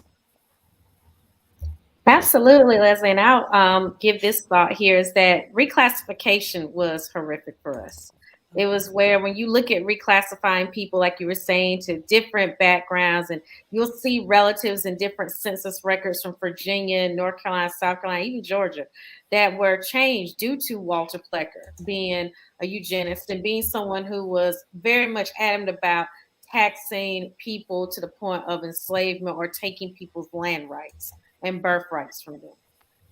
Absolutely, Leslie. And I'll give this thought here is that reclassification was horrific for us. It was where when you look at reclassifying people, like you were saying, to different backgrounds, and you'll see relatives in different census records from Virginia, North Carolina, South Carolina, even Georgia, that were changed due to Walter Plecker being a eugenist and being someone who was very much adamant about taxing people to the point of enslavement or taking people's land rights and birthrights from them.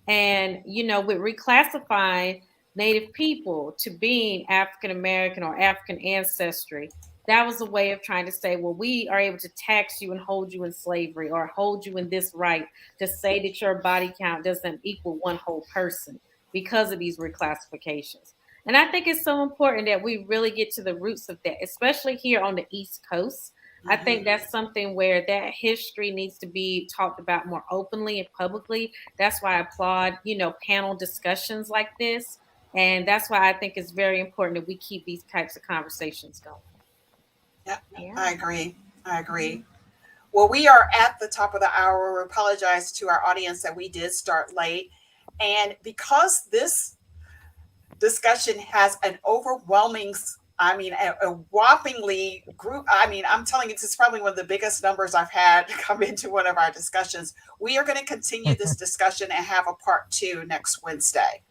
And, you know, with reclassifying Native people to being African American or African ancestry, that was a way of trying to say, well, we are able to tax you and hold you in slavery or hold you in this right to say that your body count doesn't equal one whole person because of these reclassifications. And I think it's so important that we really get to the roots of that, especially here on the East Coast. I think that's something where that history needs to be talked about more openly and publicly. That's why I applaud, you know, panel discussions like this. And that's why I think it's very important that we keep these types of conversations going. Yeah. I agree. Well, we are at the top of the hour. We apologize to our audience that we did start late. And because this discussion has an overwhelming, a whoppingly group. I'm telling you, this is probably one of the biggest numbers I've had come into one of our discussions. We are going to continue this discussion and have a part 2 next Wednesday.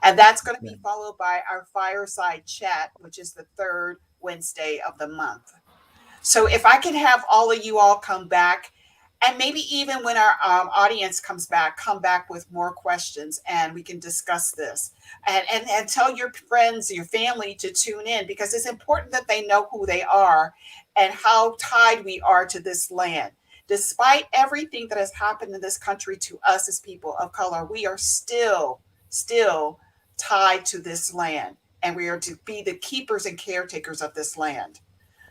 And that's going to be followed by our fireside chat, which is the 3rd Wednesday of the month. So if I can have all of you all come back, and maybe even when our audience comes back, come back with more questions and we can discuss this. And tell your friends, your family to tune in, because it's important that they know who they are and how tied we are to this land. Despite everything that has happened in this country to us as people of color, we are still tied to this land, and we are to be the keepers and caretakers of this land.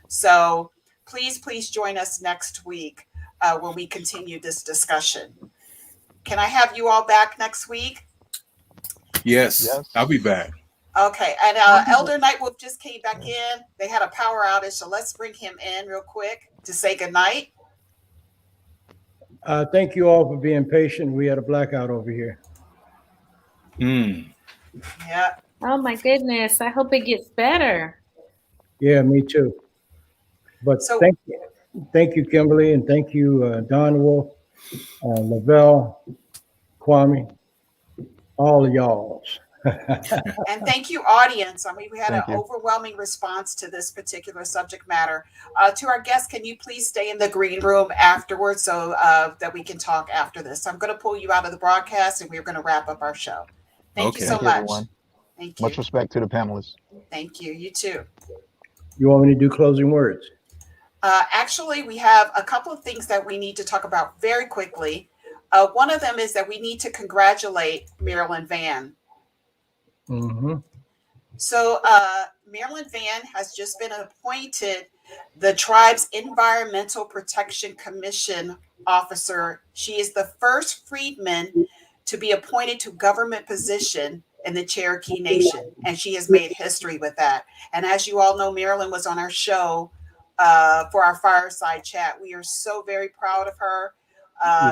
So please join us next week when we continue this discussion. Can I have you all back next week? Yes. I'll be back. Okay, and Elder Nightwolf just came back in. They had a power outage, so let's bring him in real quick to say goodnight. Thank you all for being patient. We had a blackout over here. Yeah. Oh my goodness. I hope it gets better. Yeah, me too. But thank you, Kimberly, and thank you, Don Wolf, Lovell, Kwame, all of y'all. And thank you, audience. I mean, we had Thank an you. overwhelming response to this particular subject matter. To our guests, can you please stay in the green room afterwards so that we can talk after this? I'm going to pull you out of the broadcast and we're going to wrap up our show. Thank you Okay. so Thank you, much. everyone. Thank you. Much respect to the panelists. Thank you. You too. You want me to do closing words? Actually, we have a couple of things that we need to talk about very quickly. One of them is that we need to congratulate Marilyn Van. Mm-hmm. So Marilyn Van has just been appointed the tribe's Environmental Protection Commission officer. She is the first freedman to be appointed to government position in the Cherokee Nation, and she has made history with that. And as you all know, Marilyn was on our show for our fireside chat. We are so very proud of her.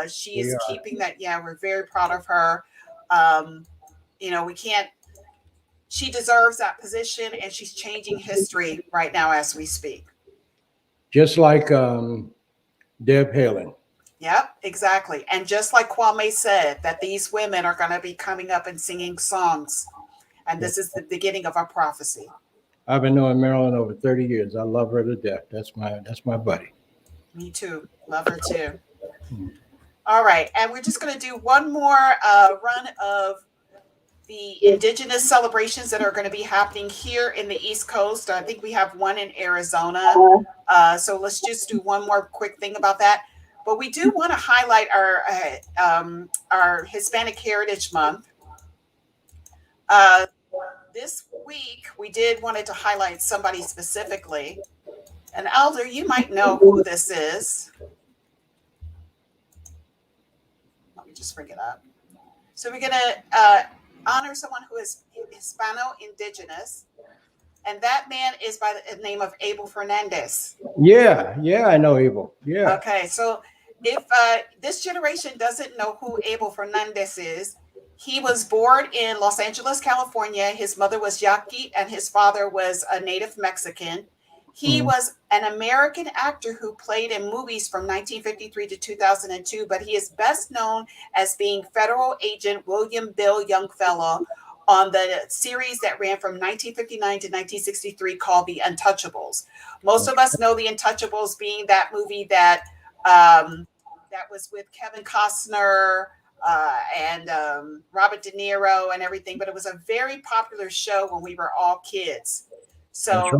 She is keeping that. Yeah, we're very proud of her. We can't. She deserves that position, and she's changing history right now as we speak. Just like Deb Haaland. Yep, exactly. And just like Kwame said, that these women are going to be coming up and singing songs. And this is the beginning of our prophecy. I've been knowing Marilyn over 30 years. I love her to death. That's my buddy. Me too. Love her too. All right. And we're just going to do one more run of the Indigenous celebrations that are going to be happening here in the East Coast. I think we have one in Arizona. So let's just do one more quick thing about that. But we do want to highlight our Hispanic Heritage Month. This week, we wanted to highlight somebody specifically. And Elder, you might know who this is. Let me just bring it up. So we're going to honor someone who is Hispano-Indigenous. And that man is by the name of Abel Fernandez. Yeah, I know Abel. Yeah. Okay, so if this generation doesn't know who Abel Fernandez is, he was born in Los Angeles, California. His mother was Yaqui and his father was a native Mexican. He was an American actor who played in movies from 1953 to 2002, but he is best known as being federal agent William Bill Youngfellow on the series that ran from 1959 to 1963 called The Untouchables. Most of us know The Untouchables being that movie that was with Kevin Costner and Robert De Niro and everything, but it was a very popular show when we were all kids. So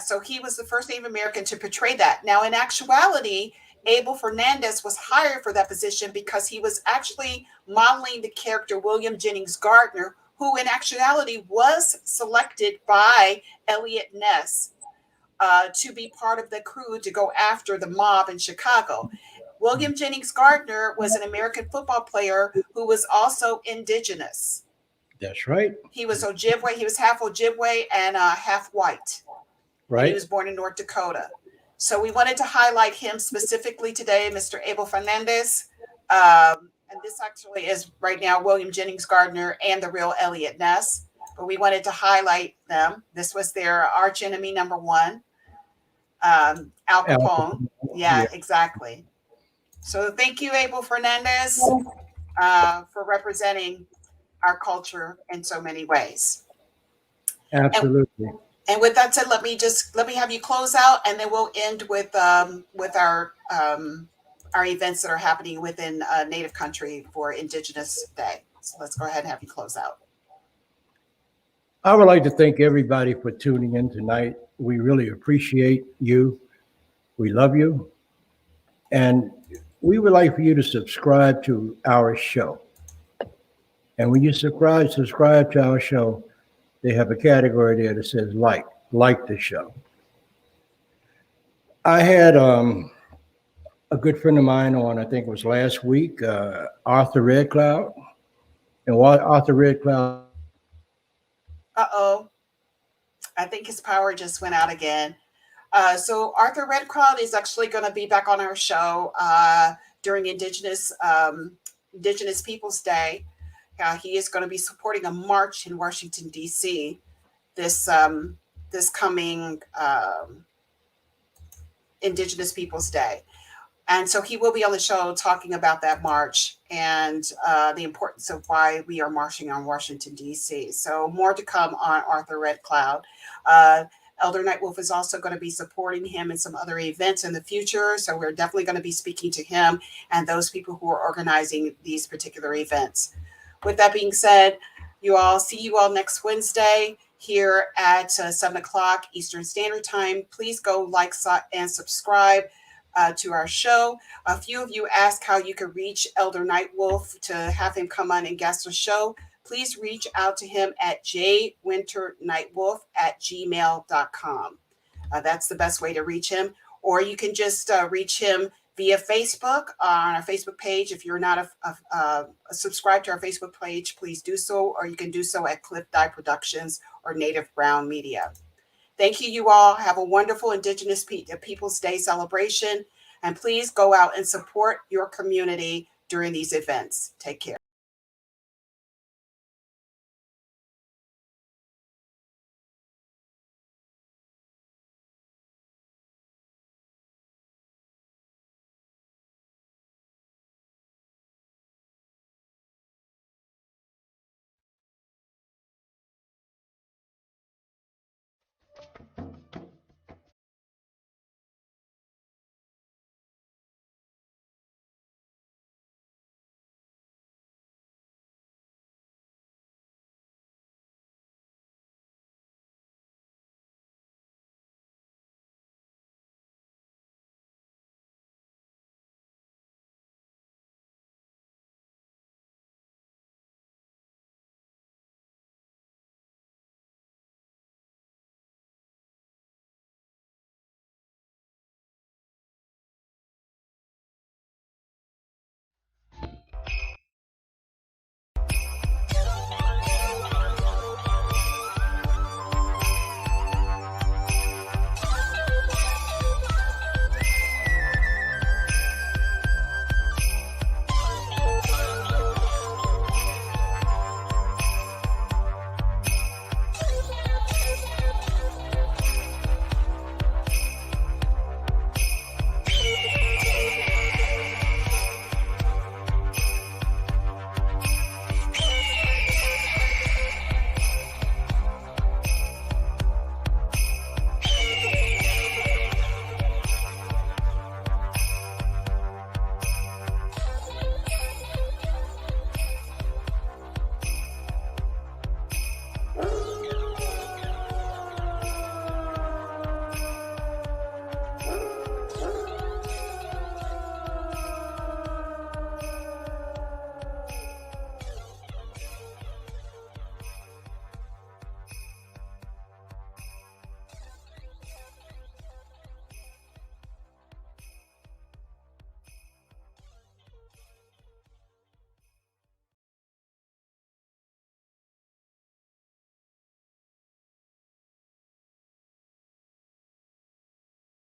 so he was the first Native American to portray that. Now, in actuality, Abel Fernandez was hired for that position because he was actually modeling the character William Jennings Gardner, who in actuality was selected by Elliot Ness to be part of the crew to go after the mob in Chicago. William Jennings Gardner was an American football player who was also indigenous. That's right. He was Ojibwe. He was half Ojibwe and half white. Right. And he was born in North Dakota. So we wanted to highlight him specifically today, Mr. Abel Fernandez. And this actually is right now William Jennings Gardner and the real Elliot Ness. But we wanted to highlight them. This was their arch enemy number one, Al Capone. Yeah, exactly. So thank you, Abel Fernandez, for representing our culture in so many ways. Absolutely. And with that said, let me have you close out, and then we'll end with our events that are happening within Native country for Indigenous Day. So let's go ahead and have you close out. I would like to thank everybody for tuning in tonight. We really appreciate you. We love you. And we would like for you to subscribe to our show. And when you subscribe to our show, they have a category there that says like the show. I had a good friend of mine on, I think it was last week, Arthur Red Cloud. And while Arthur Red Cloud. Uh-oh. I think his power just went out again. So Arthur Red Cloud is actually going to be back on our show during Indigenous Peoples Day. He is going to be supporting a march in Washington, D.C. this coming Indigenous Peoples Day. And so he will be on the show talking about that march and the importance of why we are marching on Washington, D.C. So more to come on Arthur Red Cloud. Elder Nightwolf is also going to be supporting him in some other events in the future. So we're definitely going to be speaking to him and those people who are organizing these particular events. With that being said, see you all next Wednesday here at 7 o'clock Eastern Standard Time. Please go like and subscribe to our show. A few of you asked how you could reach Elder Nightwolf to have him come on and guest the show. Please reach out to him at jwinternightwolf@gmail.com. That's the best way to reach him. Or you can just reach him via Facebook on our Facebook page. If you're not subscribed to our Facebook page, please do so. Or you can do so at Cliff Dye Productions or Native Brown Media. Thank you, you all. Have a wonderful Indigenous Peoples Day celebration. And please go out and support your community during these events. Take care.